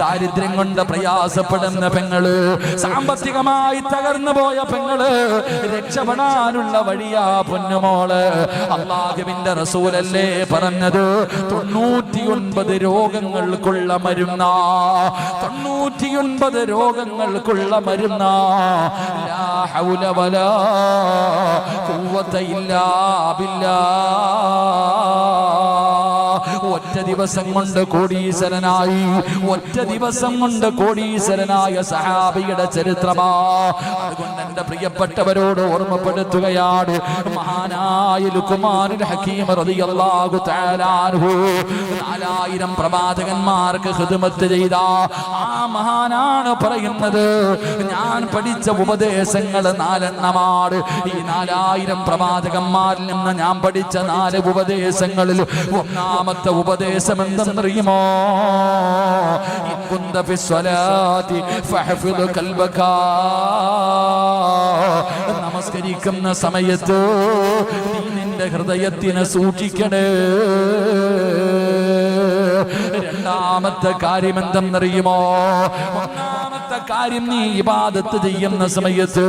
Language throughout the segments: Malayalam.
ദാരിദ്ര്യം കൊണ്ട് പ്രയാസപ്പെടുന്ന പെങ്ങള്, സാമ്പത്തികമായി തകർന്നു പോയ പെങ്ങള്, രക്ഷപ്പെടാനുള്ള വഴിയാ പൊന്നുമോള്. അല്ലാഹുവിന്റെ റസൂലല്ലേ പറഞ്ഞത്, 99 രോഗങ്ങൾക്കുള്ള മരുന്നാ, 99 രോഗങ്ങൾക്കുള്ള മരുന്നാ. ലാ ഹൗല വലാ ഖുവത ഇല്ലാ ബില്ലാഹ്. ഒറ്റ ദിവസം കൊണ്ട് കോടീശ്വരനായി, ഒറ്റ ദിവസം കൊണ്ട് കോടീശ്വരനായ സഹാബിയുടെ ചരിത്രമാ. അതുകൊണ്ട് എന്റെ പ്രിയപ്പെട്ടവരോട് ഓർമ്മപ്പെടുത്തുകയാണ്, മഹാനായ ലുഖ്മാനുൽ ഹകീം റളിയല്ലാഹു തആല അൻഹു 4000 പ്രവാചകന്മാർക്ക് ഖിദ്മത്ത് ചെയ്ത ആ മഹാനാണ് പറയുന്നത്, ഞാൻ പഠിച്ച ഉപദേശങ്ങൾ 4 എണ്ണമാണ്. ഈ 4000 പ്രവാചകന്മാരിൽ നിന്ന് ഞാൻ പഠിച്ച 4 ഉപദേശങ്ങളിൽ ഒന്നാമത്തെ ഉപദേശം എന്തെന്നറിയുമോ? ഇൻകുന്ത ഫിസ്സലാത്തി ഫഹ്ഫിദ് ഖൽബക. നമസ്കരിക്കുന്ന സമയത്ത് നീ നിന്റെ ഹൃദയത്തിനെ സൂക്ഷിക്കണേ. രണ്ടാമത്തെ കാര്യം എന്തെന്നറിയുമോ? ഒന്നാമത്തെ കാര്യം, നീ ഇബാദത്ത് ചെയ്യുന്ന സമയത്ത്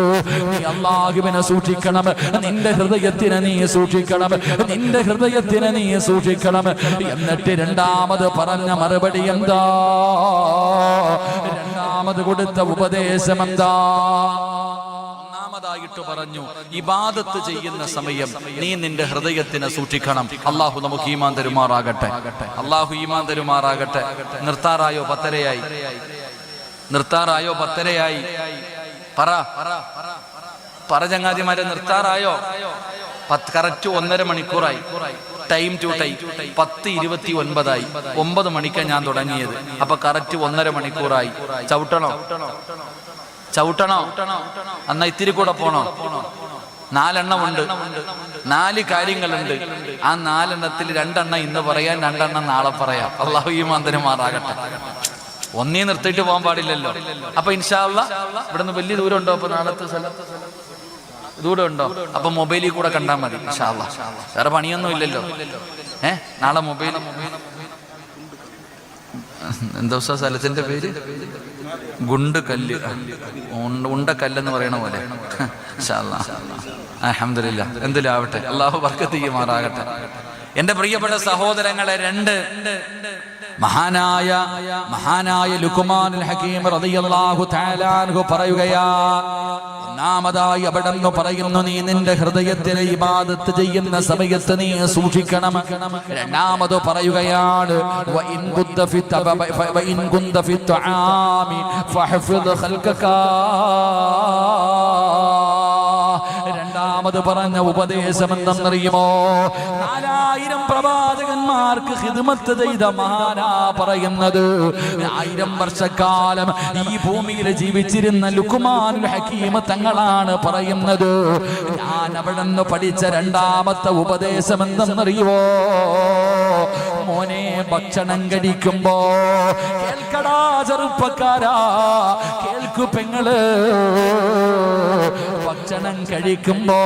നീ അല്ലാഹുവിനെ സൂക്ഷിക്കണം, നിന്റെ ഹൃദയത്തിനെ നീ സൂക്ഷിക്കണം, നിന്റെ ഹൃദയത്തിനെ നീ സൂക്ഷിക്കണം. എന്നിട്ട് രണ്ടാമത് പറഞ്ഞ മറുപടി എന്താ? രണ്ടാമത് കൊടുത്ത ഉപദേശം എന്താ? ഒന്നാമതായിട്ട് പറഞ്ഞു, ഇബാദത്ത് ചെയ്യുന്ന സമയം നീ നിന്റെ ഹൃദയത്തിനെ സൂക്ഷിക്കണം. അല്ലാഹു നമുക്ക് ഈമാൻ തരുമാറാകട്ടെ, അല്ലാഹു ഈമാൻ തരുമാറാകട്ടെ. നിർത്താറായോ? 10:30 നിർത്താറായോ? 10:30 പറ ചങ്ങാതിമാരെ, നിർത്താറായോ? കറക്റ്റ് 1.5 മണിക്കൂറായി. ടൈം ടു ടൈം 10:29 9 മണിക്കാണ് ഞാൻ തുടങ്ങിയത്. അപ്പൊ കറക്റ്റ് 1.5 മണിക്കൂറായി. ചവിട്ടണോ? എന്നാ ഇത്തിരി കൂടെ പോണോ? 4 എണ്ണമുണ്ട്, 4 കാര്യങ്ങളുണ്ട്. ആ 4 എണ്ണത്തിൽ 2 എണ്ണം ഇന്ന് പറയാൻ, 2 എണ്ണം നാളെ പറയാം. അല്ലാഹു ഈമാൻ തരുമാറാകട്ടെ. ഒന്നേ നിർത്തിയിട്ട് പോകാൻ പാടില്ലല്ലോ. അപ്പൊ ഇൻഷാ അല്ലാഹ് ഇവിടുന്ന് വലിയ ദൂരം ഉണ്ടോ? അപ്പൊ നാളത്തെ സ്ഥലത്ത് ദൂരം ഉണ്ടോ? അപ്പൊ മൊബൈലിൽ കൂടെ കണ്ടാൽ മതി ഇൻഷാ അല്ലാഹ്. വേറെ പണിയൊന്നും ഇല്ലല്ലോ. നാളെ മൊബൈൽ എന്താ സ്ഥലത്തിന്റെ പേര്? ഗുണ്ടുകല്ല്, ഉണ്ടക്കല്ലെന്ന് പറയണ പോലെ. അൽഹംദുലില്ലാഹ്, എന്തിലും ആവട്ടെ, അല്ലാഹു ബർക്കത്ത് ചെയ്യുമാറാകട്ടെ. എന്റെ പ്രിയപ്പെട്ട സഹോദരങ്ങളെ, 2 മഹാനായ ലുഖ്മാനുൽ ഹകീം റളിയല്ലാഹു തആല അൻഹു പറയുകയാ. ഒന്നാമതായി അവിടെന്ന് പറയുന്നു, നീ നിന്റെ ഹൃദയത്തിലെ ഇബാദത്ത് ചെയ്യുന്ന സമയത്ത് നീ സൂക്ഷിക്കണം. രണ്ടാമത് പറയുകയാണ്, വഇൻ കുന്ത ഫി തആമി ഫഹ്ഫിദ് ഖൽഖക. രണ്ടാമത് പറഞ്ഞ ഉപദേശം എന്തെന്നറിയുമോ? 4000 പ്രവാചകന്മാർക്ക് ഖിദ്മത്ത് ചെയ്ത മഹാനാ പറയുന്നത്. 1000 വർഷക്കാലം ഈ ഭൂമിയിൽ ജീവിച്ചിരുന്ന ലുഖ്മാനുൽ ഹകീം തങ്ങളാണ് പറയുന്നത്. ഞാൻ അവിടെ നിന്ന് പഠിച്ച രണ്ടാമത്തെ ഉപദേശം എന്തെന്നറിയുമോ? മോനെ, ഭക്ഷണം കഴിക്കുമ്പോ കേൾക്കടാ ചെറുപ്പക്കാരാ, കേൾക്കു പെങ്ങള്, ഭക്ഷണം കഴിക്കുമ്പോ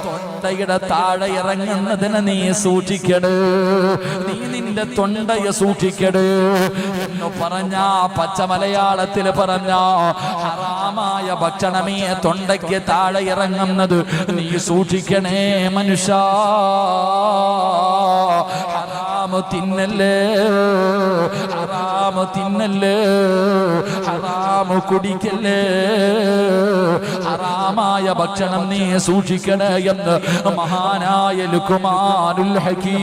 തൊണ്ടയുടെ താഴെ ഇറങ്ങുന്നതിനെ നീ സൂക്ഷിക്കട്, നീ നിന്റെ തൊണ്ടയെ സൂക്ഷിക്കട് എന്ന് പറഞ്ഞ, പച്ച മലയാളത്തിൽ പറഞ്ഞ, ഹറാമായ ഭക്ഷണമേ തൊണ്ടയ്ക്ക് താഴെ ഇറങ്ങുന്നത് നീ സൂക്ഷിക്കണേ മനുഷ്യ. ഹറാമ് തിന്നല്ലേ, ഹറാമ് തിന്നല്ലേ, ഹറാമ് കുടിക്കല്ലേ, ഹറാമായ ഭക്ഷണം നീ സൂക്ഷിക്കണേ എന്ന് മഹാനായ ലുഖ്മാനുൽ ഹകീം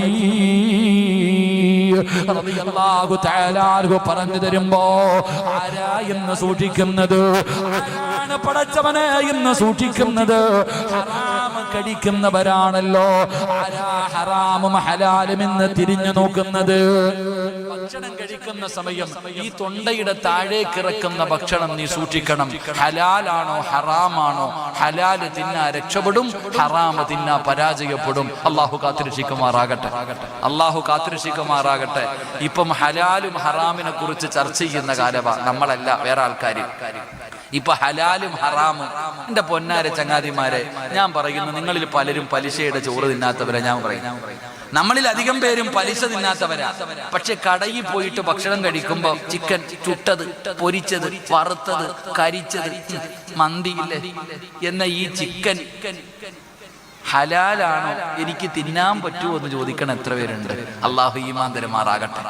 റളിയല്ലാഹു തആല അൻഹു പറഞ്ഞു തരുമ്പോ, ആരാ എന്ന് സൂക്ഷിക്കുന്നത്? ആരാണ് പടച്ചവനെ എന്ന് സൂക്ഷിക്കുന്നത്? ഹറാം കഴിക്കുന്നവരാണല്ലോ. ആരാ ഹറാമും ഹലാലും എന്ന് തിരിഞ്ഞു നോക്കുന്നത്? ഭക്ഷണം കഴിക്കുന്ന സമയം ഈ തൊണ്ടയുടെ താഴേക്ക് ഇറക്കുന്ന ഭക്ഷണം നീ സൂക്ഷിക്കണം. ഹലാലാണോ ഹറാമാണോ? ഹലാല് തിന്നാ രക്ഷപ്പെടും, ഹറാമ് തിന്നാ പരാജയപ്പെടും. അല്ലാഹു കാത്തിരക്ഷിക്കുമാറാകട്ടെ, അല്ലാഹു കാത്തിരക്ഷിക്കുമാറാകട്ടെ. ഇപ്പം ഹലാലും ഹറാമിനെ കുറിച്ച് ചർച്ച ചെയ്യുന്ന കാലവാ, നമ്മളല്ല, വേറെ ആൾക്കാർ. ഇപ്പൊ ഹലാലും ഹറാമും, എന്റെ പൊന്നാരെ ചങ്ങാതിമാരെ, ഞാൻ പറയുന്നു, നിങ്ങളിൽ പലരും പലിശയുടെ ചോറ് തിന്നാത്തവരെ ഞാൻ പറയും. നമ്മളിൽ അധികം പേരും പലിശ തിന്നാത്തവരാ. പക്ഷെ കടയിൽ പോയിട്ട് ഭക്ഷണം കഴിക്കുമ്പോൾ ചിക്കൻ ചുട്ടത്, പൊരിച്ചത്, വറുത്തത്, കരിച്ചത്, മന്തിയില്ലേ എന്ന ഈ ചിക്കൻ ഹലാലാണോ, എനിക്ക് തിന്നാൻ പറ്റുമോ എന്ന് ചോദിക്കണം എത്ര പേരുണ്ട്? അള്ളാഹു ഈമാൻ തരുമാറാകട്ടെ.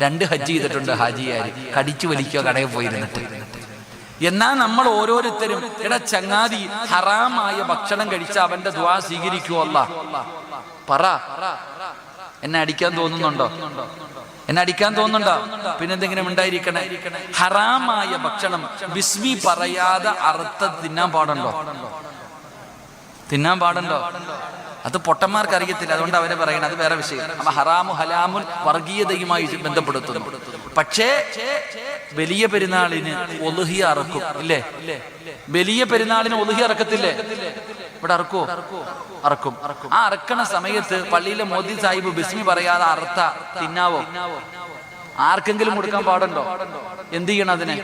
2 ഹജ്ജ് ചെയ്തിട്ടുണ്ട് ഹാജിയാര്, കടിച്ചു വലിക്കോ കടയിൽ പോയിരുന്നിട്ട്. എന്നാൽ നമ്മൾ ഓരോരുത്തരും ചങ്ങാതി ഹറാമായ ഭക്ഷണം കഴിച്ച അവന്റെ ദുആ സ്വീകരിക്കുവോ അല്ലാഹ്? പറ. എന്നെ അടിക്കാൻ തോന്നുന്നുണ്ടോ? എന്നെ അടിക്കാൻ തോന്നുന്നുണ്ടോ? പിന്നെന്തെങ്കിലും ഉണ്ടായിരിക്കണേ. ഹറാമായ ഭക്ഷണം ബിസ്മി പറയാതെ അറുത്ത തിന്നാൻ പാടുണ്ടോ? തിന്നാൻ പാടുണ്ടോ? അത് പൊട്ടന്മാർക്ക് അറിയത്തില്ല, അതുകൊണ്ട് അവരെ പറയണം, അത് വേറെ വിഷയം. അപ്പൊ ഹറാമു ഹലാമുൻ വർഗീയതയുമായി ബന്ധപ്പെടുത്തുന്നു. പക്ഷേ വലിയ പെരുന്നാളിന് ഒളുഹിയ അറക്കും ഇല്ലേ? വലിയ പെരുന്നാളിന് ഒളുഹിയ അറക്കത്തില്ലേ? ഇവിടെ അറക്കോ? അറക്കും. ആ അറക്കണ സമയത്ത് പള്ളിയിലെ മോദി സാഹിബ് ബിസ്മി പറയാതെ അറുത്ത തിന്നാവോ? ആർക്കെങ്കിലും കൊടുക്കാൻ പാടുണ്ടോ? എന്ത് ചെയ്യണം അതിനെ?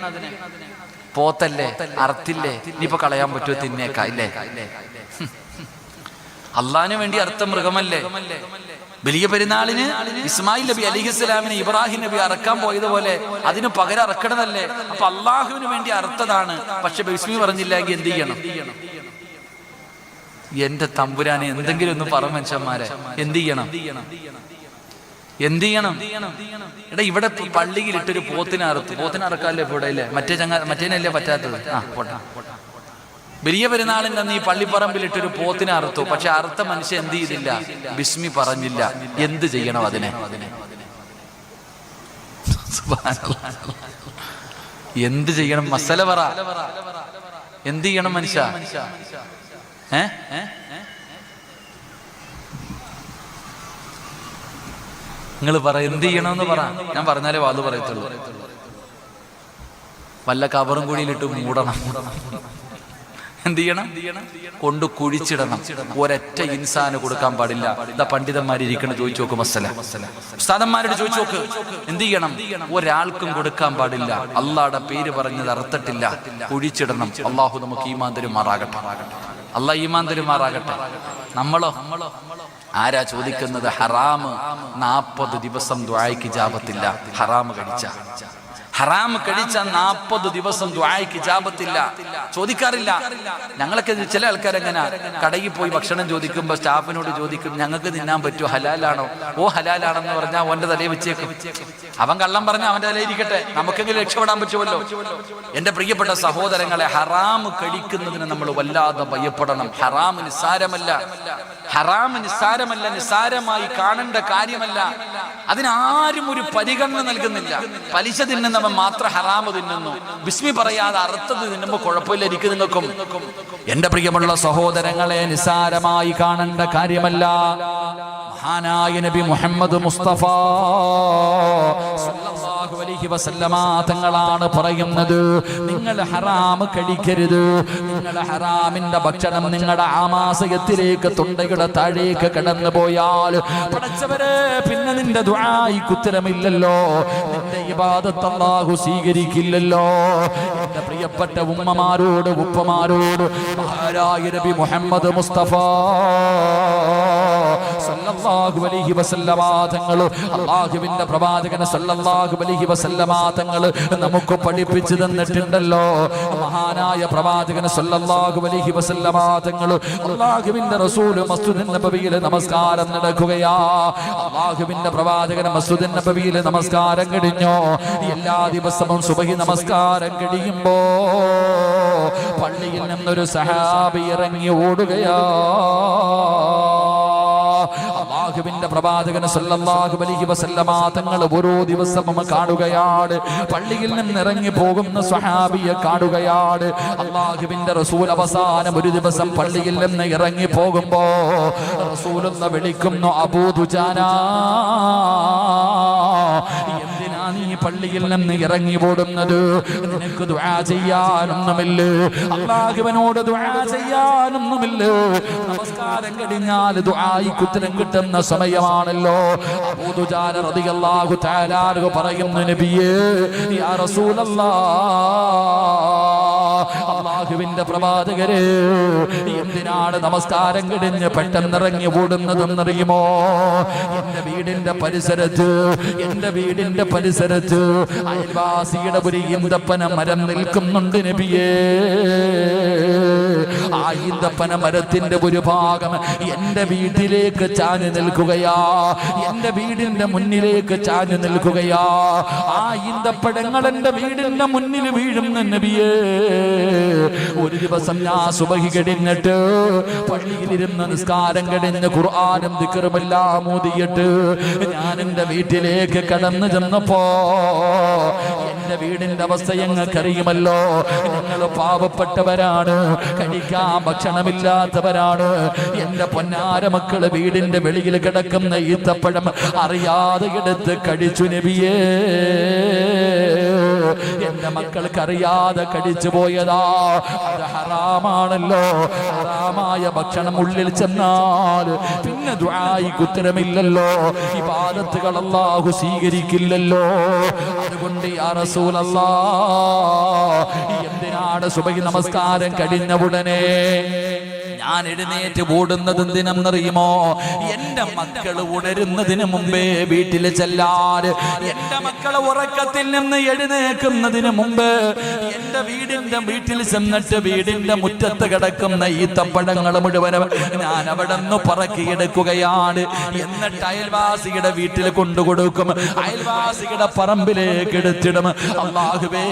പോത്തല്ലേ, അറുത്തില്ലേ, ഇനിയിപ്പോ കളയാൻ പറ്റുമോ? തിന്നേക്കാ ഇല്ലേ? അള്ളാഹിന് വേണ്ടി അറുത്ത മൃഗമല്ലേ? വലിയ പെരുന്നാളിന് ഇസ്മായിൽ നബി അലിഹിസ്സലാമിന് ഇബ്രാഹിം നബി അറക്കാൻ പോയതുപോലെ അതിന് പകരം അറക്കണതല്ലേ? അപ്പൊ അള്ളാഹുവിന് വേണ്ടി അറുത്തതാണ്. പക്ഷെ ബിസ്മി പറഞ്ഞില്ലെങ്കിൽ എന്ത് ചെയ്യണം? എന്റെ തമ്പുരാനെ എന്തെങ്കിലും ഒന്ന് പറ മനുഷ്യന്മാരെ, എന്ത് ചെയ്യണം? എന്ത് ചെയ്യണം? എടാ ഇവിടെ പള്ളിയിൽ ഇട്ടൊരു പോത്തിനെ അറുത്തു. പോത്തിനെ അറക്കാല്ലേ ഇവിടെ ഇല്ലേ? മറ്റേനല്ലേ പറ്റാത്തത്? ആ പോട്ടെ. വലിയ പെരുന്നാളിന്റെ അന്ന് ഈ പള്ളിപ്പറമ്പിലിട്ടൊരു പോത്തിനെ അറുത്തു. പക്ഷെ അറുത്ത മനുഷ്യൻ എന്ത് ചെയ്തില്ല? ബിസ്മി പറഞ്ഞില്ല. എന്ത് ചെയ്യണം അതിനെ? എന്ത് ചെയ്യണം? മസല പറ. എന്ത് ചെയ്യണം മനുഷ്യ? നിങ്ങൾ പറ, എന്ത് ചെയ്യണമെന്ന് പറ. ഞാൻ പറഞ്ഞാലേ വാത് പറയത്തുള്ളൂ. വല്ല കബറും കുഴിയിലിട്ട് മൂടണം. എന്ത് ചെയ്യണം? കൊണ്ട് കുഴിച്ചിടണം. ഒരൊറ്റ ഇൻസാന് കൊടുക്കാൻ പാടില്ല. ഇതാ പണ്ഡിതന്മാരിയ്ക്കണ ചോദിച്ചു നോക്ക്. മസല ഉസ്താദന്മാരോട് ചോദിച്ചു നോക്ക്. എന്ത് ചെയ്യണം? ഒരാൾക്കും കൊടുക്കാൻ പാടില്ല. അള്ളാഹുടെ പേര് പറഞ്ഞത് അർത്ഥത്തില്ല, കുഴിച്ചിടണം. അള്ളാഹു നമുക്ക് ഈമാൻ തരുമാറാകട്ടെ. അള്ളാഹ് ഈമാൻ തരുമാറാകട്ടെ. നമ്മളോ? ആരാ ചോദിക്കുന്നത്? ഹറാമ് 40 ദിവസം ദുആയ്ക്ക് ഇജാബത്തില്ല. ഹറാമ് കഴിച്ച 40 ദിവസം ദുആയ്ക്ക് ഇജാബത്തില്ല. ചോദിക്കാറില്ല. ഞങ്ങളൊക്കെ ചില ആൾക്കാരെങ്ങനെ കടയിൽ പോയി ഭക്ഷണം ചോദിക്കുമ്പോൾ സ്റ്റാഫിനോട് ചോദിക്കും, ഞങ്ങൾക്ക് തിന്നാൻ പറ്റുമോ? ഹലാലാണോ? ഓ ഹലാലാണെന്ന് പറഞ്ഞാൽ അവന്റെ തലയിൽ വെച്ചേക്കും. അവൻ കള്ളം പറഞ്ഞാൽ അവന്റെ തലയിൽ ഇരിക്കട്ടെ, നമുക്കെങ്കിലും രക്ഷപ്പെടാൻ പറ്റുമല്ലോ. എന്റെ പ്രിയപ്പെട്ട സഹോദരങ്ങളെ, ഹറാമ് കഴിക്കുന്നതിന് നമ്മൾ വല്ലാതെ ഭയപ്പെടണം. ഹറാമ് നിസ്സാരമല്ല. ഹറാമ് നിസ്സാരമല്ല, നിസ്സാരമായി കാണേണ്ട കാര്യമല്ല. അതിനാരും ഒരു പരിഗണന നൽകുന്നില്ല. പലിശ തിന്നുന്നവൻ മാത്രം ഹറാമ് തിന്നുന്നു. ബിസ്മി പറയാതെ അറുത്തത് തിന്നുമ്പോ കുഴപ്പമില്ല. എനിക്ക് നിങ്ങൾക്കും എന്റെ പ്രിയമുള്ള സഹോദരങ്ങളെ, നിസ്സാരമായി കാണേണ്ട കാര്യമല്ല. മഹാനായ നബി മുഹമ്മദ് മുസ്തഫ സല്ലല്ലാഹു അലൈഹി വസല്ലമ തങ്ങളാണ് പറയുന്നത്, നിങ്ങൾ ഹറാം കഴിക്കരുത്. നിങ്ങൾ ഹറാമിന്റെ ഭക്ഷണം നിങ്ങളുടെ ആമാശയത്തിലേക്ക്, തൊണ്ടയുടെ താഴേക്ക് കടന്നു പോയാൽ പടച്ചവരെ പിന്നെ നിന്റെ ദുആയ്ക്ക് ഉത്തരമില്ലല്ലോ, നിന്റെ ഇബാദത്ത് അല്ലാഹു സ്വീകരിക്കില്ലല്ലോ. എന്റെ പ്രിയപ്പെട്ട ഉമ്മമാരോട് ഉപ്പമാരോട് മഹാനായ നബി മുഹമ്മദ് മുസ്തഫ സല്ലല്ലാഹു അലൈഹി വസല്ലമ തങ്ങൾ, അല്ലാഹുവിന്റെ പ്രവാചകൻ സല്ലല്ലാഹു അലൈഹി വസല്ലമ തങ്ങൾ നമുക്ക് പഠിപ്പിച്ചു തന്നിട്ടുണ്ടല്ലോ. മഹാനായ പ്രവാചകൻ സല്ലല്ലാഹു അലൈഹി വസല്ലമ തങ്ങൾ, അല്ലാഹുവിന്റെ റസൂൽ മസ്ജിദുൻ നബവിയിൽ നമസ്കാരം നടക്കുകയാ. അല്ലാഹുവിന്റെ പ്രവാചകൻ മസ്ജിദുൻ നബവിയിൽ നമസ്കാരം കഴിഞ്ഞു. എല്ലാ ദിവസവും സുബഹി നമസ്കാരം കഴിയുമ്പോ പള്ളിയിൽ നിന്നൊരു സഹാബി ഇറങ്ങി ഓടുകയാ. അല്ലാഹുവിന്റെ പ്രവാചകൻ സല്ലല്ലാഹു അലൈഹി വസല്ലമ തങ്ങൾ ഓരോ ദിവസവും കാണുകയാണ്. പള്ളിയിൽ നിന്ന് ഇറങ്ങി പോകുന്ന സ്വഹാബിയെ കാണുകയാണ്. അല്ലാഹുവിന്റെ റസൂൽ അവസാനം ഒരു ദിവസം പള്ളിയിൽ നിന്ന് ഇറങ്ങി പോകുമ്പോ റസൂലുള്ളാഹി വിളിക്കുന്നു, അബൂ ദുജാന, എന്തിനാ നീ പള്ളിയിൽ നിന്ന് ഇറങ്ങി ഓടുന്നത്? നിനക്ക് ദുആ ചെയ്യാനൊന്നുമില്ല, അല്ലാഹുവിനോട് ദുആ ചെയ്യാനൊന്നുമില്ല. നമസ്കാരം കഴിഞ്ഞാൽ ദുആയ്ക്ക് ഉത്തരം കിട്ടുന്ന സമയമാണല്ലോ. അബൂ ദുജാന റളിയല്ലാഹു തആല പറയുന്നു, നബിയേ, യാ റസൂലല്ലാഹ്, അല്ലാഹുവിന്റെ പ്രവാചകരെ, എന്തിനാണ് നമസ്കാരം കഴിഞ്ഞ് പെട്ടെന്നിറങ്ങി ഓടുന്നതെന്നറിയുമോ? എന്റെ വീടിന്റെ പരിസരത്ത് അയൽവാസിയുടെ ഒരു ഈന്തപ്പന മരം നിൽക്കുന്നുണ്ട് നബിയേ. ആ ഈന്തപ്പന മരത്തിന്റെ ഒരു ഭാഗം എന്റെ വീട്ടിലേക്ക് ചാഞ്ഞു നിൽക്കുകയാ, എന്റെ വീടിന്റെ മുന്നിലേക്ക് ചാഞ്ഞു നിൽക്കുകയാ. ആ ഈന്തപ്പഴങ്ങൾ എന്റെ വീടിന്റെ മുന്നിൽ വീഴുന്ന നബിയേ. ഒരു ദിവസം ഞാൻ സുബഹി കഴിഞ്ഞിട്ട് പള്ളിയിലിരുന്ന് നിസ്കാരം കഴിഞ്ഞ് ഖുർആനും ദിക്റുമെല്ലാം ഓതിയിട്ട് ഞാൻ എന്റെ വീട്ടിലേക്ക് കടന്നു ചെന്നപ്പോ, എന്റെ വീടിന്റെ അവസ്ഥ ഞങ്ങൾക്കറിയുമല്ലോ. ഞങ്ങൾ പാവപ്പെട്ടവരാണ്, കഴിക്കാൻ ഭക്ഷണമില്ലാത്തവരാണ്. എന്റെ പൊന്നാര മക്കള് വീടിന്റെ വെളിയിൽ കിടക്കുന്ന ഈത്തപ്പഴം അറിയാതെ എടുത്ത് കഴിച്ചു നബിയേ. എന്റെ മക്കൾക്ക് അറിയാതെ കടിച്ചു പോയതാ. അത് ഹറാമാണല്ലോ. ഹറാമായ ഭക്ഷണം ഉള്ളിൽ ചെന്നാൽ പിന്നെ ദുആയിക്ക് ഉത്തരമില്ലല്ലോ, ഇബാദത്തുകൾ അല്ലാഹു സ്വീകരിക്കില്ലല്ലോ. അതുകൊണ്ട് യാ റസൂലല്ലാഹ്, എന്തിനാണ് സുബഹി നമസ്കാരം കഴിഞ്ഞ ഉടനെ ഞാൻ എഴുന്നേറ്റ് ഓടുന്നത് എന്തിനെന്നറിയുമോ? എന്റെ മക്കൾ ഉണരുന്നതിന് മുമ്പേ വീട്ടിൽ ചെല്ലാൻ, എന്റെ മക്കളെ ഉറക്കത്തിൽ നിന്ന് എഴുന്നേൽക്കുന്നതിന് മുമ്പ് എന്റെ വീട്ടിൽ ചെന്നിട്ട് വീടിന്റെ മുറ്റത്ത് കിടക്കുന്ന ഈത്തപ്പഴങ്ങൾ മുഴുവനും ഞാൻ അവിടെ നിന്ന് പറക്കിയെടുക്കുകയാണ്. എന്നിട്ട് അയൽവാസിയുടെ വീട്ടിൽ കൊണ്ടുകൊടുക്കും, അയൽവാസിയുടെ പറമ്പിലേക്ക് എടുത്തിടും. അല്ലാഹുവേ,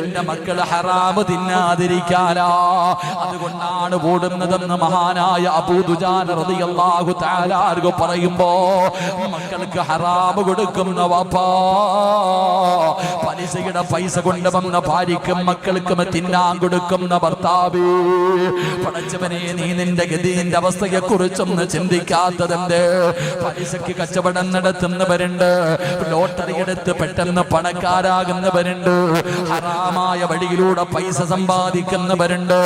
എന്റെ മക്കള് ഹറാമ് തിന്നാതിരിക്കാനാ, അതുകൊണ്ടാണ് ഓടുന്നതെന്ന് മഹാനായ അബൂ ദുജാന റളിയല്ലാഹു തആല അൻഹു പറയുമ്പോ, മക്കൾക്ക് ഹറാമ് കൊടുക്കുന്ന വാപ്പാ, പലിശയുടെ പൈസ കൊണ്ടുവന്ന ഭാര്യയ്ക്കും മക്കൾക്കും തിന്നാൻ കൊടുക്കുന്ന ഭർത്താവ്, പടച്ചവനെ നീ നിന്റെ ഗതിന്റെ അവസ്ഥയെ കുറിച്ചൊന്ന് ചിന്തിക്കാത്തതെന്ത്? പലിശയ്ക്ക് കച്ചവടം നടത്തുന്നവരുണ്ട്, ലോട്ടറി എടുത്ത് പെട്ടെന്ന് പണക്കാരാകുന്നവരുണ്ട്, ഹറാമായ വഴിയിലൂടെ പൈസ സമ്പാദിക്കുന്നവരുണ്ട്.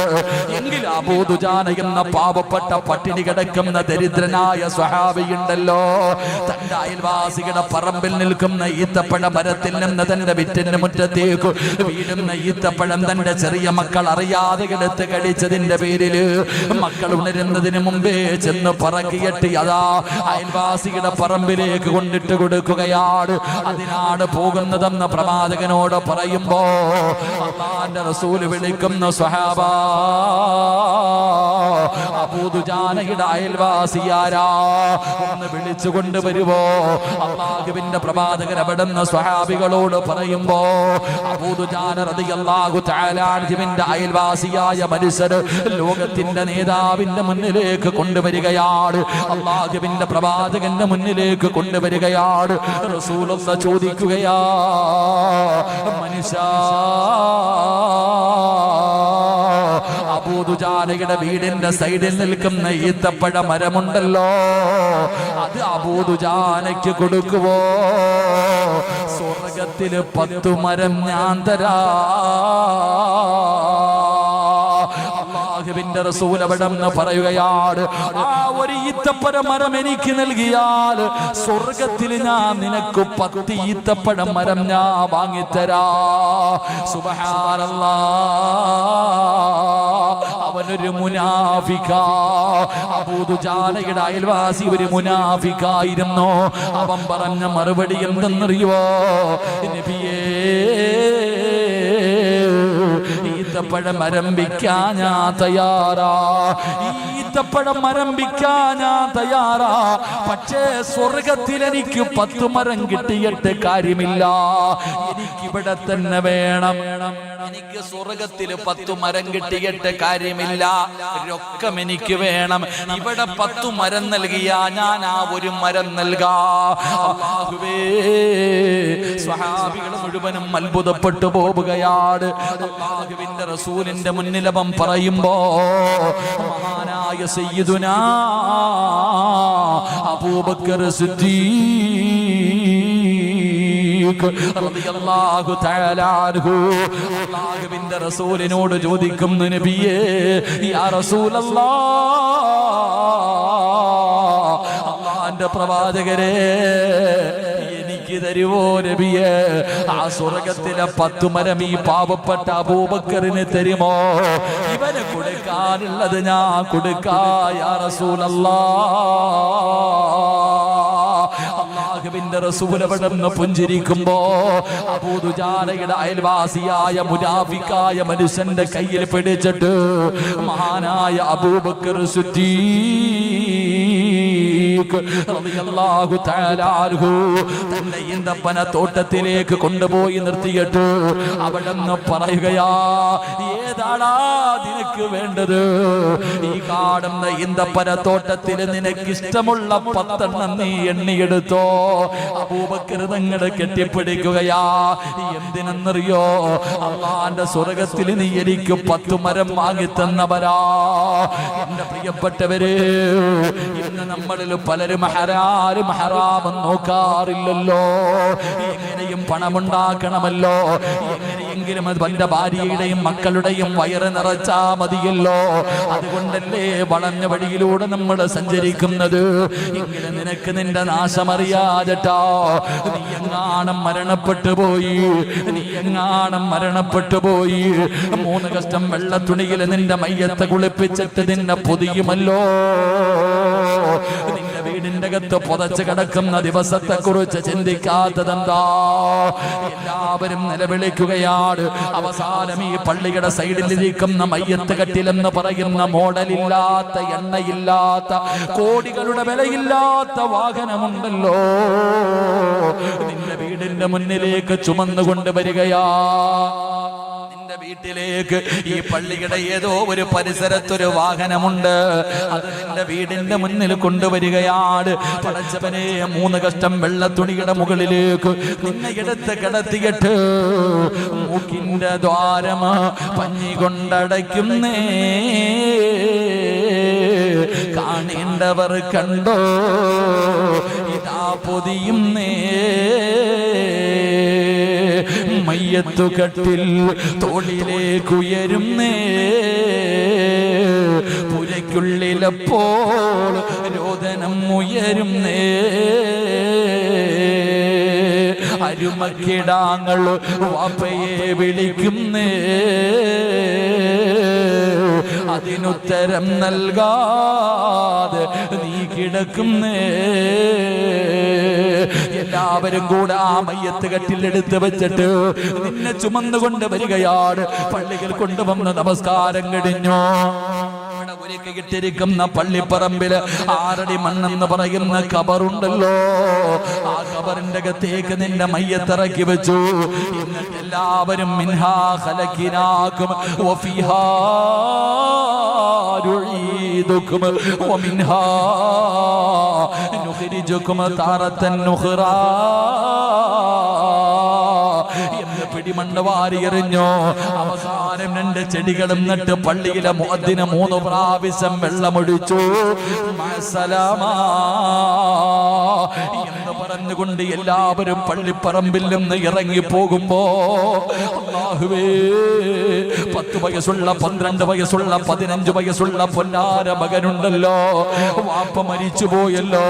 എങ്കിൽ അബൂ ദുജാന എന്ന പാവപ്പെട്ട പട്ടിണി കിടക്കുന്ന ദരിദ്രനായ സ്വഹാബിയുണ്ടല്ലോ, തന്റെ അയൽവാസിയുടെ പറമ്പിൽ നിൽക്കുന്ന ഈത്തപ്പഴ മരത്തിൽ നിന്ന് തന്റെ വിറ്റിന്റെ മുറ്റത്തേക്ക് വീഴുന്ന ഈത്തപ്പഴം തന്റെ ചെറിയ മക്കൾ അറിയാതെ എടുത്ത് കഴിച്ചതിന്റെ പേരില് മക്കൾ ഉണരുന്നതിന് മുമ്പേ ചെന്ന് പറക്കിയിട്ട് അതാ അയൽവാസിയുടെ പറമ്പിലേക്ക് കൊണ്ടിട്ട് കൊടുക്കുകയാണ്. അതിനാണ് പോകുന്നതെന്ന് പ്രവാചകനോട് പറയുമ്പോ അല്ലാഹുവിന്റെ റസൂല് വിളിക്കുന്ന സ്വഹാബാ, അബൂ ദുജാനയുടെ അയൽവാസിയാരാ, ഒന്ന് വിളിച്ചു കൊണ്ടുവരുവോ? അല്ലാഹുവിന്റെ പ്രവാചകൻ അവിടുന്ന് സ്വഹാബികളോട് പറയുമ്പോ അബൂ ദുജാന റളിയല്ലാഹു തആല അൻഹുവിന്റെ അയൽവാസിയായ മനുഷ്യർ ലോകത്തിന്റെ നേതാവിന്റെ മുന്നിലേക്ക് കൊണ്ടുവരികയാണ്, അല്ലാഹുവിന്റെ പ്രവാചകന്റെ മുന്നിലേക്ക് കൊണ്ടുവരികയാണ്. റസൂലുള്ളാഹി ചോദിക്കുകയാ, മനുഷ്യ, അബൂ ദുജാനയുടെ വീടിന്റെ സൈഡിൽ നിൽക്കുന്ന ഈത്തപ്പഴ മരമുണ്ടല്ലോ, അത് അബൂ ദുജാനയ്ക്ക് കൊടുക്കുവോ? സ്വർഗത്തില് 10 മരം ഞാൻ തരാ. അല്ലാഹുവിന്റെ റസൂൽ അവിടെന്ന് പറയുകയാണ്, ആ ഒരു ഈത്തപ്പഴ മരം എനിക്ക് നൽകിയാൽ സ്വർഗത്തിൽ ഞാൻ നിനക്ക് 10 ഈത്തപ്പഴ മരം ഞാൻ വാങ്ങിത്തരാ. സുബ്ഹാനല്ലാഹ്, അവനൊരു മുനാഫിക്കാ. അബൂ ദുജാനയുടെ അയൽവാസി ഒരു മുനാഫിക്കായിരുന്നു. അവൻ പറഞ്ഞ മറുപടി എന്തെന്നറിയോ? നബിയേ, ഈത്തപ്പഴം മരംഭിക്കാൻ ഞാൻ തയ്യാറാ, ഈത്തപ്പഴം മരംഭിക്കാൻ ഞാൻ തയ്യാറാ. പക്ഷേ സ്വർഗത്തിൽ എനിക്ക് 10 മരം കിട്ടിയിട്ട് കാര്യമില്ല, എനിക്കിവിടെ തന്നെ വേണം. എനിക്ക് സ്വർഗത്തിൽ 10 മരം കിട്ടിയിട്ട് കാര്യമില്ല, രൊക്കം എനിക്ക് വേണം. ഇവിടെ 10 മരം നൽകിയാ ഞാൻ ആ ഒരു മരം നൽകാ. അല്ലാഹുവേ, സ്വഹാബികൾ മുഴുവനും അത്ഭുതപ്പെട്ടു പോവുകയാണ്. അല്ലാഹുവിന്റെ റസൂലിന്റെ മുന്നിൽ അവൻ പറയുമ്പോ മഹാനായ സയ്യിദുനാ അബൂബക്കർ സിദ്ദീഖ് റളിയല്ലാഹു തആല അൻഹു അല്ലാഹുവിന്റെ റസൂലിനോട് ചോദിക്കുന്നു, നബിയേ, യാ റസൂലല്ലാഹ്, അല്ലാഹുവിന്റെ പ്രവാചകരെ, എനിക്ക് തരുവോ നബിയേ? ആ സ്വർഗത്തിലെ 10 മരം ഈ പാവപ്പെട്ട അബൂബക്കറിന് തരുമോ? ഇവന് കൊടുക്കാനുള്ളത് ഞാൻ കൊടുക്കാ യാ റസൂലല്ലാഹ്. അല്ലാഹുവിന്റെ റസൂൽ അവിടുന്ന് പുഞ്ചിരിക്കുമ്പോ അബൂ ദുജാനയുടെ അയൽവാസിയായ മുനാഫിക്കായ മനുഷ്യന്റെ കയ്യിൽ പിടിച്ചിട്ട് മഹാനായ അബൂബക്കർ സിദ്ദീഖ് റളിയല്ലാഹു തആല അൻഹു തന്റെ ഈന്തപ്പന തോട്ടത്തിലേക്ക് കൊണ്ടുപോയി നിർത്തിയിട്ട് അവിടുന്ന് പറയുകയാ, ഏതാടാ നിനക്ക് വേണ്ടത്? ഈ കാണുന്ന ഈന്തപ്പന തോട്ടത്തിൽ നിനക്ക് ഇഷ്ടമുള്ള 10 നീ എണ്ണിയെടുത്തോ. അബൂബക്കർ തങ്ങളെ കെട്ടിപ്പിടിക്കുകയാ. എന്തിനെന്നറിയോ? അല്ലാഹുവിന്റെ സ്വർഗത്തിൽ നീ എനിക്ക് 10 മരം വാങ്ങി തന്നവരാ. എന്റെ പ്രിയപ്പെട്ടവര്, ഇന്ന് നമ്മളിൽ പലരും ഹറാം നോക്കാറില്ലല്ലോ. എങ്ങനെയും പണമുണ്ടാക്കണമല്ലോ, എങ്ങനെയെങ്കിലും തന്റെ ഭാര്യയുടെയും മക്കളുടെയും വയറ് നിറച്ചാ മതിയല്ലോ. അതുകൊണ്ടല്ലേ വളഞ്ഞ വഴിയിലൂടെ നമ്മൾ സഞ്ചരിക്കുന്നത്. എങ്കിലും നിനക്ക് നിന്റെ നാശമറിയാതെട്ടോ. നീ എങ്ങാണം മരണപ്പെട്ടു പോയി 3 കഷ്ടം വെള്ളത്തുണിയിൽ നിന്റെ മയ്യത്തെ കുളിപ്പിച്ചിട്ട് നിന്നെ പൊതിയുമല്ലോ. നിന്റെ വീടിന്റെ അകത്ത് പുതച്ച് കിടക്കുന്ന ദിവസത്തെ കുറിച്ച് ചിന്തിക്കാത്തതെന്താ? എല്ലാവരും നിലവിളിക്കുകയാണ്. അവസാനം ഈ പള്ളിയുടെ സൈഡിലിരിക്കുന്ന മയ്യത്ത് കട്ടിലെന്ന് പറയുന്ന മോഡലില്ലാത്ത, എണ്ണയില്ലാത്ത, കോടികളുടെ വിലയില്ലാത്ത വാഹനമുണ്ടല്ലോ, നിന്റെ വീടിന്റെ മുന്നിലേക്ക് ചുമന്നുകൊണ്ട് വരികയാ. വീട്ടിലേക്ക് ഈ പള്ളിയുടെ ഏതോ ഒരു പരിസരത്തൊരു വാഹനമുണ്ട്. അത് നിന്റെ വീടിന്റെ മുന്നിൽ കൊണ്ടുവരികയാണ്. പടച്ചവനെ, 3 കഷ്ടം വെള്ളത്തുണിയുടെ മുകളിലേക്ക് നിന്നെ എടുത്ത് കിടത്തിയിട്ട് മൂക്കിന്റെ ദ്വാരം പഞ്ഞി കൊണ്ടടയ്ക്കുന്നേ. കാണേണ്ടവർ കണ്ടോ, ഇതാ പൊതിയുന്നേ. മയ്യത്തുകട്ടിൽ തോളിലേക്കുയരുന്നേ. പുരയ്ക്കുള്ളിലപ്പോൾ രോദനം ഉയരുന്നേ. അരുമക്കിടാങ്ങൾ വാപ്പയെ വിളിക്കുന്നേ. അതിനുത്തരം നൽകാതെ നീ കിടക്കുന്നേ. എല്ലാവരും കൂടെ ആ മയ്യത്ത് കട്ടിലെടുത്ത് വെച്ചിട്ട് നിന്നെ ചുമന്നുകൊണ്ട് വരികയാണ്. പള്ളികൾ കൊണ്ടുവന്ന് നമസ്കാരം കഴിഞ്ഞു. ഒരുക്കിയിട്ടിരിക്കുന്ന പള്ളിപ്പറമ്പില് 6 അടി മണ്ണെന്ന് പറയുന്ന കബറുണ്ടല്ലോ. ആ കബറിന്റെ അകത്തേക്ക് നിന്റെ മയ്യത്തിറക്കി വെച്ചു. എന്നിട്ട് എല്ലാവരും മിൻഹാ ഖലഖിനാകും വഫീഹാ നുഈദുകും വമിൻഹാ നുഖ്രിജുകും താറത്തൻ ഉഖ്റാ എന്ന് പിടിമണ്ണ് വാരി എറിഞ്ഞോ. അവസാനം 2 ചെടികളും നട്ട് പള്ളിയിലെ മുഅദ്ദിന് 3 പ്രാവശ്യം വെള്ളമൊഴിച്ചു. മഅസലാമാ എന്ന് പറഞ്ഞുകൊണ്ട് എല്ലാവരും പള്ളിപ്പറമ്പിൽ നിന്ന് ഇറങ്ങി പോകുമ്പോ, അല്ലാഹുവേ, 10 വയസ്സുള്ള 12 വയസ്സുള്ള 15 വയസ്സുള്ള പൊന്നാര മകനുണ്ടല്ലോ, വാപ്പ മരിച്ചു പോയല്ലോ.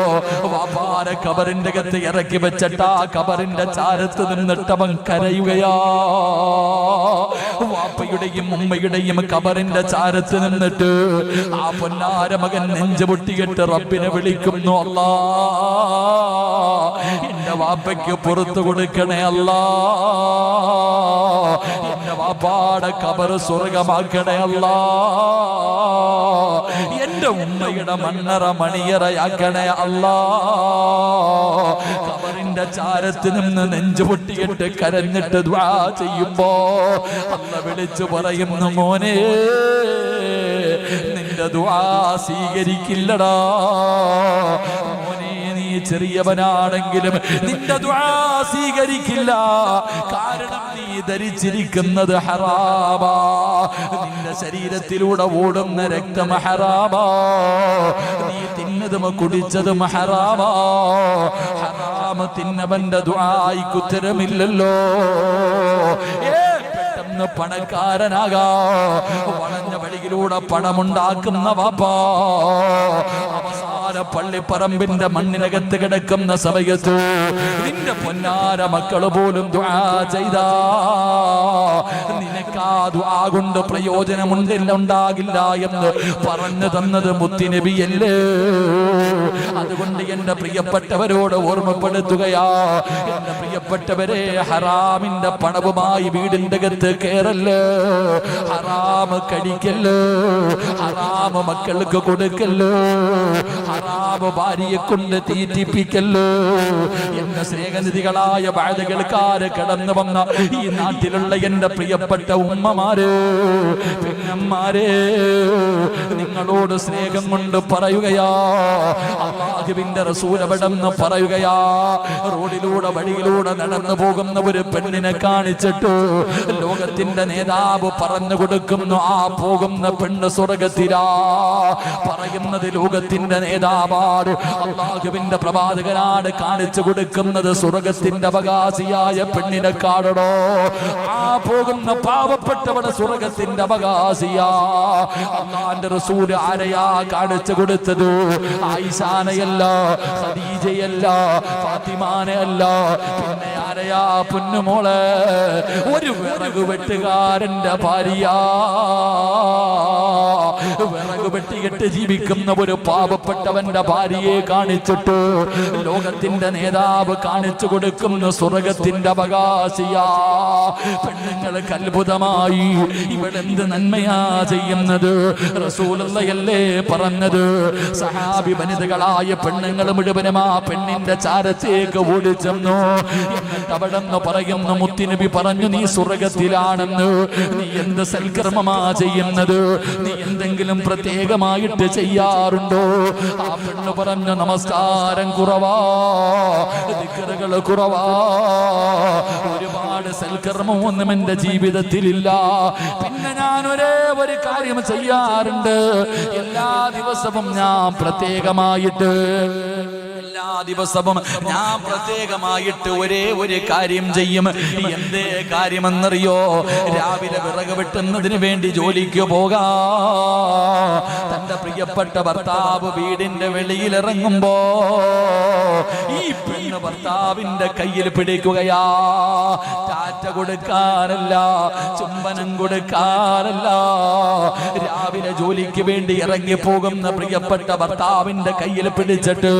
വാപ്പാര കബറിന്റെ അകത്ത് ഇറക്കി വെച്ചിട്ടാ കബറിന്റെ ചാരത്ത് നിന്നിട്ടവൻ കരയുകയാ. വാപ്പയുടെയും ഉമ്മയുടെയും കബറിന്റെ ചാരത്ത് നിന്നിട്ട് ആ പൊന്നാര മകൻ നെഞ്ചു പൊട്ടിയിട്ട് റബ്ബിനെ വിളിക്കുന്നു. അല്ലാ, എന്റെ വാപ്പയ്ക്ക് പുറത്തു കൊടുക്കണേ അല്ലാ. എന്റെ വാപ്പാടെ കബർ സ്വർഗമാക്കണേ അല്ലാ. എന്റെ ഉമ്മയുടെ മണ്ണറ മണിയറയാക്കണേ അല്ലാ. കബറിന്റെ ചാരത്ത് നിന്ന് നെഞ്ചു പൊട്ടിയിട്ട് കരഞ്ഞിട്ട് ദുആ ചെയ്യുമ്പോ അല്ല വിളിച്ചു പറയുന്നു, മോനെ, നിന്റെ ദുആ സ്വീകരിക്കില്ലടാ. മോനെ, നീ ചെറിയവനാണെങ്കിലും നിന്റെ ദുആ സ്വീകരിക്കില്ല. കാരണം നീ ധരിച്ചിരിക്കുന്നത് ഹറാമാ. നിന്റെ ശരീരത്തിലൂടെ ഓടുന്ന രക്തം ഹറാമാ. നീ തിന്നതും കുടിച്ചതും ഹറാമാ. ഹറാമ തിന്നവന്റെ ദുആയ്ക്ക് ഉത്തരമില്ലല്ലോ. പെട്ടെന്ന് പണക്കാരനാകാ, വളഞ്ഞ വഴിയിലൂടെ പണമുണ്ടാക്കുന്ന വാപ്പാ. അവസാനം പള്ളിപ്പറമ്പിന്റെ മണ്ണിനകത്ത് കിടക്കുന്ന സമയത്ത് നിന്റെ പൊന്നാര മക്കള് പോലും ദുആ ചെയ്താ നിനക്ക് ആ ദുആ കൊണ്ട് പ്രയോജനമുണ്ടില്ല ഉണ്ടാകില്ല എന്ന് പറഞ്ഞു തന്നത് മുത്തുനബിയല്ലേ. അതുകൊണ്ട് എന്റെ പ്രിയപ്പെട്ടവരോട് ഓർമ്മപ്പെടുത്തുകയാ, എന്റെ പ്രിയപ്പെട്ടവരെ, ഹറാമിന്റെ പണവുമായി വീടിന്റെ അകത്ത് കേറല്ലേ, ഹറാമ് കടിക്കല്ലോ, ഹറാമ് മക്കൾക്ക് കൊടുക്കല്ലോ, ഹറാമ് ഭാര്യയെ കൊണ്ട് തീറ്റിപ്പിക്കല്ലോ. എന്റെ സ്നേഹനിധികളായ ബാധകൾക്കാര് കടന്നു വന്ന ഈ നാട്ടിലുള്ള എന്റെ പ്രിയപ്പെട്ട ഉമ്മമാര്, പെങ്ങന്മാരെ, നിങ്ങളോട് സ്നേഹം കൊണ്ട് പറയുകയാ, അല്ലാഹുവിന്റെ റസൂൽ അവിടെന്ന് പറയുകയാ, റോഡിലൂടെ വഴിയിലൂടെ നടന്നു പോകുന്ന ഒരു പെണ്ണിനെ കാണിച്ചിട്ട് ലോകത്തിന്റെ നേതാവ് പറഞ്ഞു കൊടുക്കുന്നു, ആ പോകുന്ന പെണ്ണ് സ്വർഗത്തിലാ. പറയുന്നത് ലോകത്തിന്റെ നേതാവാണ്, അല്ലാഹുവിന്റെ പ്രവാചകനാണ് കാണിച്ചു കൊടുക്കുന്നത് സ്വർഗത്തിന്റെ അവകാശിയായ പെണ്ണിനെ കാണണോ. ആ പോകുന്ന പാവപ്പെട്ടവടെ സ്വർഗത്തിന്റെ അവകാശിയാ. അല്ലാഹുവിന്റെ റസൂൽ ആരെയാ കാണിച്ചു കൊടുത്തത്? ആയിഷാനയല്ല, ഖദീജയല്ല, ഫാത്തിമാനയല്ല, പിന്നെ ആരെയാ? പൊന്നുമോളെ, ഒരു വിറക് വെട്ടുകാരന്റെ ഭാര്യ, വിറക് വെട്ടിയിട്ട് ജീവിക്കുന്ന ഒരു പാവപ്പെട്ടവന്റെ ഭാര്യയെ കാണിച്ചിട്ട് ലോകത്തിന്റെ നേതാവ് കാണിച്ചു കൊടുക്കുന്ന സ്വർഗത്തിന്റെ അവകാശിയാ. പെണ്ണുങ്ങൾക്ക് അത്ഭുതമായി, ഇവളെന്ത് നന്മയാ ചെയ്യുന്നത്? റസൂലുള്ളാഹിയല്ലേ പറഞ്ഞത്? സഹാബി വനിതകളായ പെണ്ണുങ്ങൾ മുഴുവനും ആ പെണ്ണിന്റെ ചാരത്തേക്ക് ഓടിച്ചെന്നു. എന്നിട്ട് അവിടെ നിന്ന് പറയുന്നു, മുത്തുനബി പറഞ്ഞു, നീ സ്വർഗത്തിലാണെന്ന്. നീ എന്ത് സൽക്കർമ്മമാ ചെയ്യുന്നത്? നീ എന്തെങ്കിലും പ്രത്യേകമായിട്ട് ചെയ്യാറുണ്ടോ? ആ പെണ്ണ് പറഞ്ഞു, നമസ്കാരം കുറവാ, ദിക്റുകൾ കുറവാ, ഒരുപാട് സൽക്കർമ്മമൊന്നും എന്റെ ജീവിതത്തിലില്ല. പിന്നെ ഞാൻ ഒരേ ഒരു കാര്യം ചെയ്യാറുണ്ട്, എല്ലാ ദിവസവും ഞാൻ പ്രത്യേകമായിട്ട് ഒരേ ഒരു കാര്യം ചെയ്യും. എന്തേ കാര്യമെന്നറിയോ? രാവിലെ വിറക് വെട്ടുന്നതിന് വേണ്ടി ജോലിക്ക് പോകാ. തന്റെ പ്രിയപ്പെട്ട ഭർത്താവ് വീടിന്റെ വെളിയിലിറങ്ങുമ്പോ ഈ പെണ്ണ് ഭർത്താവിന്റെ കയ്യിൽ പിടിക്കുകയാ. ടാറ്റ കൊടുക്കാനല്ല, ചുംബനം കൊടുക്കാനല്ല, രാവിലെ ജോലിക്ക് വേണ്ടി ഇറങ്ങി പോകുന്ന പ്രിയപ്പെട്ട ഭർത്താവിന്റെ കയ്യിൽ പിടിച്ചിട്ട്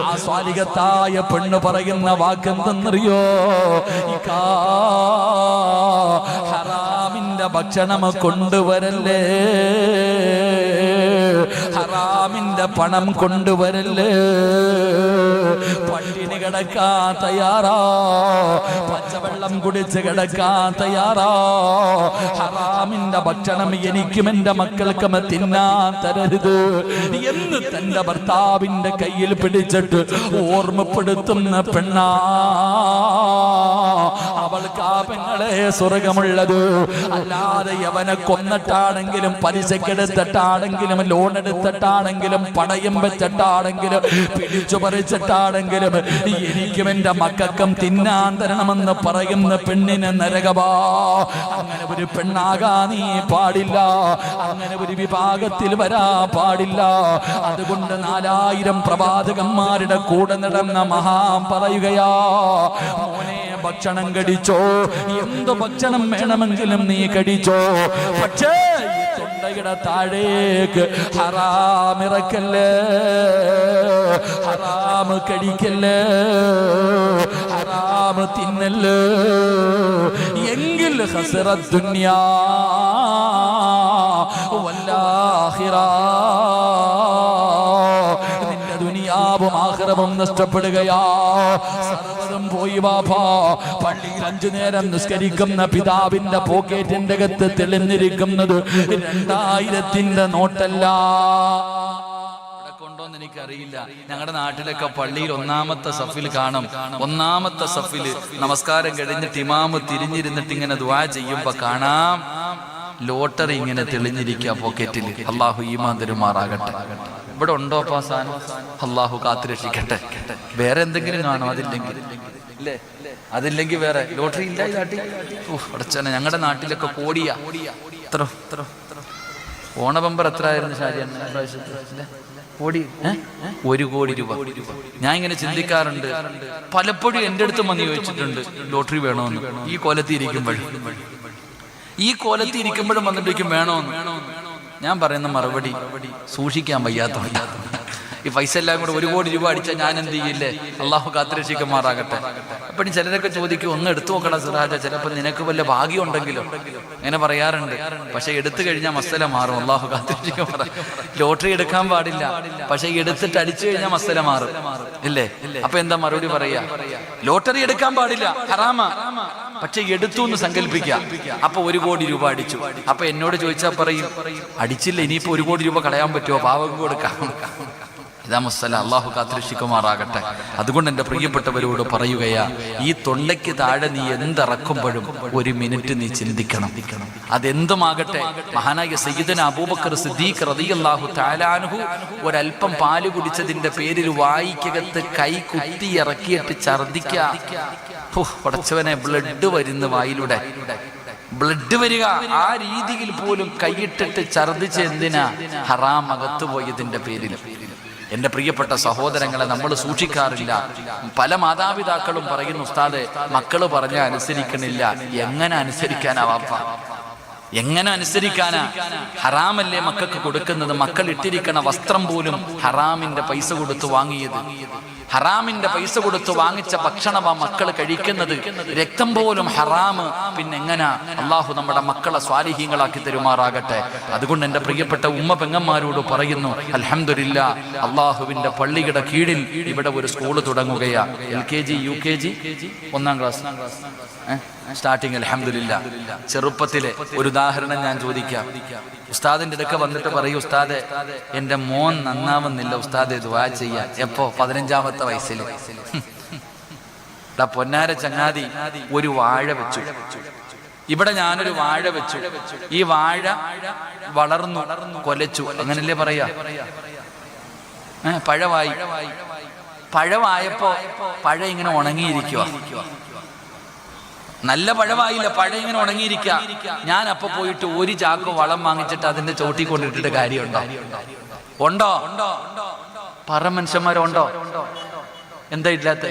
ആ സ്വാലികത്തായ പെണ്ണ് പറയുന്ന വാക്കെന്തെന്നറിയോ? ഹറാമിന്റെ ഭക്ഷണം കൊണ്ടുവരല്ലേ, ഹറാമിന്റെ പണം കൊണ്ടുവരല്ലേ, പട്ടിണി കിടക്കാൻ തയ്യാറാ, പച്ചവെള്ളം കുടിച്ച് കിടക്കാൻ തയ്യാറാ, ഹറാമിന്റെ ഭക്ഷണം എനിക്കും എന്റെ മക്കൾക്കും തിന്നാൻ തരരുത് എന്ന് തന്റെ ഭർത്താവിന്റെ കയ്യിൽ പിടിച്ചിട്ട് ഓർമ്മപ്പെടുത്തുന്ന പെണ്ണാ. അവൾക്ക് ആ പെങ്ങളെ സ്വർഗമുള്ളത്. അല്ലാതെ യവനെ കൊന്നിട്ടാണെങ്കിലും, പലിശക്കെടുത്തിട്ടാണെങ്കിലും, ലോൺ എടുത്തിട്ടാണെങ്കിലും, പണയം വെച്ചിട്ടാണെങ്കിലും, പിടിച്ചു പറിച്ചിട്ടാണെങ്കിലും എനിക്കും എന്റെ മക്കൾക്കും തിന്നാൻ തരണമെന്ന് പറയുന്ന പെണ്ണിന് നരകവാ. അങ്ങനെ ഒരു പെണ്ണാകാൻ നീ പാടില്ല, അങ്ങനെ ഒരു വിഭാഗത്തിൽ വരാ പാടില്ല. അതുകൊണ്ട് 4000 പ്രവാചകന്മാരുടെ കൂടെ നടന്ന മഹാൻ പറയുകയാ, മോനെ ഭക്ഷണം കടിച്ചോ, എന്ത് ഭക്ഷണം വേണമെങ്കിലും നീ കടിച്ചോ, പക്ഷേ തൊണ്ടയുടെ താഴേക്ക് ഹറാമിറക്കല്ലേ, ഹറാമ് കടിക്കല്ലേ, ഹറാമ് തിന്നല്ലേ, എങ്കിൽ ഖസറത് ദുനിയാ വല്ലാഹിറ, നിന്റെ ദുനിയാവും ആഖിറവും നഷ്ടപ്പെടുകയാ. സർവ്വതും പോയി വാപ്പാ. പള്ളിയിൽ 5 നേരം നിസ്കരിക്കുന്ന പിതാവിന്റെ പോക്കറ്റിന്റെ അകത്ത് തെളിഞ്ഞിരിക്കുന്നത് 2000-ന്റെ നോട്ടല്ല. ണ്ടോന്ന് എനിക്കറിയില്ല. ഞങ്ങളുടെ നാട്ടിലൊക്കെ പള്ളിയിൽ 1-ാമത്തെ സഫിൽ കാണും. 1-ാമത്തെ സഫിൽ നമസ്കാരം കഴിഞ്ഞിട്ട് ഇമാമ് തിരിഞ്ഞിരുന്നിട്ട് ഇങ്ങനെ ദുആ ചെയ്യുമ്പോ കാണാം ലോട്ടറി ഇങ്ങനെ തെളിഞ്ഞിരിക്കുക പോക്കറ്റിൽ. അള്ളാഹു ഈമാൻ തരുമാറാകട്ടെ. ഇവിടെ ഉണ്ടോ സാധനം? അള്ളാഹു കാത്തുരക്ഷിക്കട്ടെ. വേറെ എന്തെങ്കിലും കാണും? അതില്ലെങ്കിൽ ഇല്ലേ? അതില്ലെങ്കിൽ വേറെ ലോട്ടറി ഇല്ല ഈ നാട്ടിൽ. അടച്ചനെ, ഞങ്ങളുടെ നാട്ടിലൊക്കെ കോടിയാ. ഓണബമ്പർ എത്ര ആയിരുന്നു ഷാജിയാണ് പ്രാവശ്യത്തെ? കോടി 1 കോടി രൂപ. ഞാൻ ഇങ്ങനെ ചിന്തിക്കാറുണ്ട്, പലപ്പോഴും എൻ്റെ അടുത്ത് വന്ന് ചോദിച്ചിട്ടുണ്ട് ലോട്ടറി വേണമെന്ന്. ഈ കോലത്തിൽ ഇരിക്കുമ്പോഴും വന്നിട്ടേക്കും വേണമെന്ന്. ഞാൻ പറയുന്ന മറുപടി സൂക്ഷിക്കാൻ വയ്യാത്തതുകൊണ്ട്. ഈ പൈസ എല്ലാം കൂടെ 1 കോടി രൂപ അടിച്ചാൽ ഞാൻ എന്ത് ചെയ്യില്ലേ? അള്ളാഹു കാത്തുരക്ഷിക്കുമാറാകട്ടെ. അപ്പോഴും ചിലരൊക്കെ ചോദിക്കും, ഒന്ന് എടുത്തു നോക്കണം സിറാജ, ചിലപ്പോൾ നിനക്ക് വല്ല ഭാഗ്യം ഉണ്ടെങ്കിലോ, അങ്ങനെ പറയാറുണ്ട്. പക്ഷെ എടുത്തു കഴിഞ്ഞാൽ മസല മാറും. അള്ളാഹു കാത്തുരക്ഷിക്കുമാറാ. ലോട്ടറി എടുക്കാൻ പാടില്ല, പക്ഷെ എടുത്തിട്ട് അടിച്ചു കഴിഞ്ഞാൽ മസല മാറും, ഇല്ലേ? അപ്പൊ എന്താ മറുപടി പറയാ? ലോട്ടറി എടുക്കാൻ പാടില്ല, ഹറാമാ, പക്ഷെ എടുത്തു എന്ന് സങ്കല്പിക്കുക. അപ്പൊ 1 കോടി രൂപ അടിച്ചു. അപ്പൊ എന്നോട് ചോദിച്ചാൽ പറയും, അടിച്ചില്ല, ഇനിയിപ്പോ 1 കോടി രൂപ കളയാൻ പറ്റുമോ? പാവം കൊടുക്കാം. ഇതാ മസ്സല. അള്ളാഹു കാത്തുരക്ഷിക്കുമാറാകട്ടെ. അതുകൊണ്ട് എൻ്റെ പ്രിയപ്പെട്ടവരോട് പറയുകയാ, ഈ തൊണ്ടയ്ക്ക് താഴെ നീ എന്തിറക്കുമ്പോഴും 1 മിനിറ്റ് നീ ചിന്തിക്കണം. അതെന്തുമാകട്ടെ. മഹാനായ സയ്യിദന അബൂബക്കർ സിദ്ദീഖ് റളിയല്ലാഹു തആല അൻഹു ഒരൽപ്പം പാല് കുടിച്ചതിന്റെ പേരിൽ വായിക്കകത്ത് കൈ കുത്തി ഇറക്കിയിട്ട് ഛർദിക്കുക. പടച്ചവനെ, ബ്ലഡ് വരുന്ന വായിലൂടെ, ബ്ലഡ് വരിക. ആ രീതിയിൽ പോലും കൈയിട്ടിട്ട് ഛർദിച്ച് എന്തിനാ? ഹറാം അകത്തു പോയതിന്റെ പേരിൽ. എൻ്റെ പ്രിയപ്പെട്ട സഹോദരങ്ങളെ, നമ്മൾ സൂക്ഷിക്കാറില്ല. പല മാതാപിതാക്കളും പറയുന്നു, ഉസ്താദെ മക്കള് പറഞ്ഞ അനുസരിക്കണില്ല. എങ്ങനെ അനുസരിക്കാനാ വാപ്പ? എങ്ങനെ അനുസരിക്കാനാ? ഹറാമല്ലേ മക്കൾക്ക് കൊടുക്കുന്നത്? മക്കൾ ഇട്ടിരിക്കണ വസ്ത്രം പോലും ഹറാമിന്റെ പൈസ കൊടുത്ത് വാങ്ങിയത്. ഹറാമിന്റെ പൈസ കൊടുത്ത് വാങ്ങിച്ച ഭക്ഷണമാ മക്കൾ കഴിക്കുന്നത്. രക്തം പോലും ഹറാമ്. പിന്നെ എങ്ങനാ? അള്ളാഹു നമ്മുടെ മക്കളെ സ്വാലിഹീങ്ങളാക്കി തരുമാറാകട്ടെ. അതുകൊണ്ട് എൻ്റെ പ്രിയപ്പെട്ട ഉമ്മ പെങ്ങന്മാരോട് പറയുന്നു, അൽഹംദുലില്ലാ, അള്ളാഹുവിന്റെ പള്ളിയുടെ കീഴിൽ ഇവിടെ ഒരു സ്കൂൾ തുടങ്ങുകയാ. LKG UKG 1ാം ക്ലാസ് സ്റ്റാർട്ടിങ്. അൽഹംദുലില്ലാ. ചെറുപ്പത്തിലെ ഒരു ഉദാഹരണം ഞാൻ ചോദിക്കാം. ഉസ്താദിന്റെ അടുക്ക വന്നിട്ട് പറയും, ഉസ്താദെ എൻ്റെ മോൻ നന്നാവുന്നില്ല, ഉസ്താദെ ദുആ ചെയ്യാൻ. എപ്പോ? 15ാമത്തെ വയസ്സിൽ. പൊന്നാര ചങ്ങാതി ഒരു വാഴ വെച്ചു. ഇവിടെ ഞാനൊരു വാഴ വെച്ചു. ഈ വാഴ വളർന്നു, കൊലച്ചു, അങ്ങനല്ലേ പറയാ? പഴവായപ്പോ പഴം ഇങ്ങനെ ഉണങ്ങിയിരിക്കുക. നല്ല പഴവായില്ല, പഴം ഇങ്ങനെ ഉണങ്ങിയിരിക്കുക. ഞാൻ അപ്പൊ പോയിട്ട് 1 ചാക്ക് വളം വാങ്ങിച്ചിട്ട് അതിന്റെ ചോട്ടി കൊണ്ടിട്ടിട്ട് കാര്യമുണ്ടോ? ഉണ്ടോ? പറ മനുഷ്യന്മാരുണ്ടോ? എന്താ ഇല്ലാത്ത?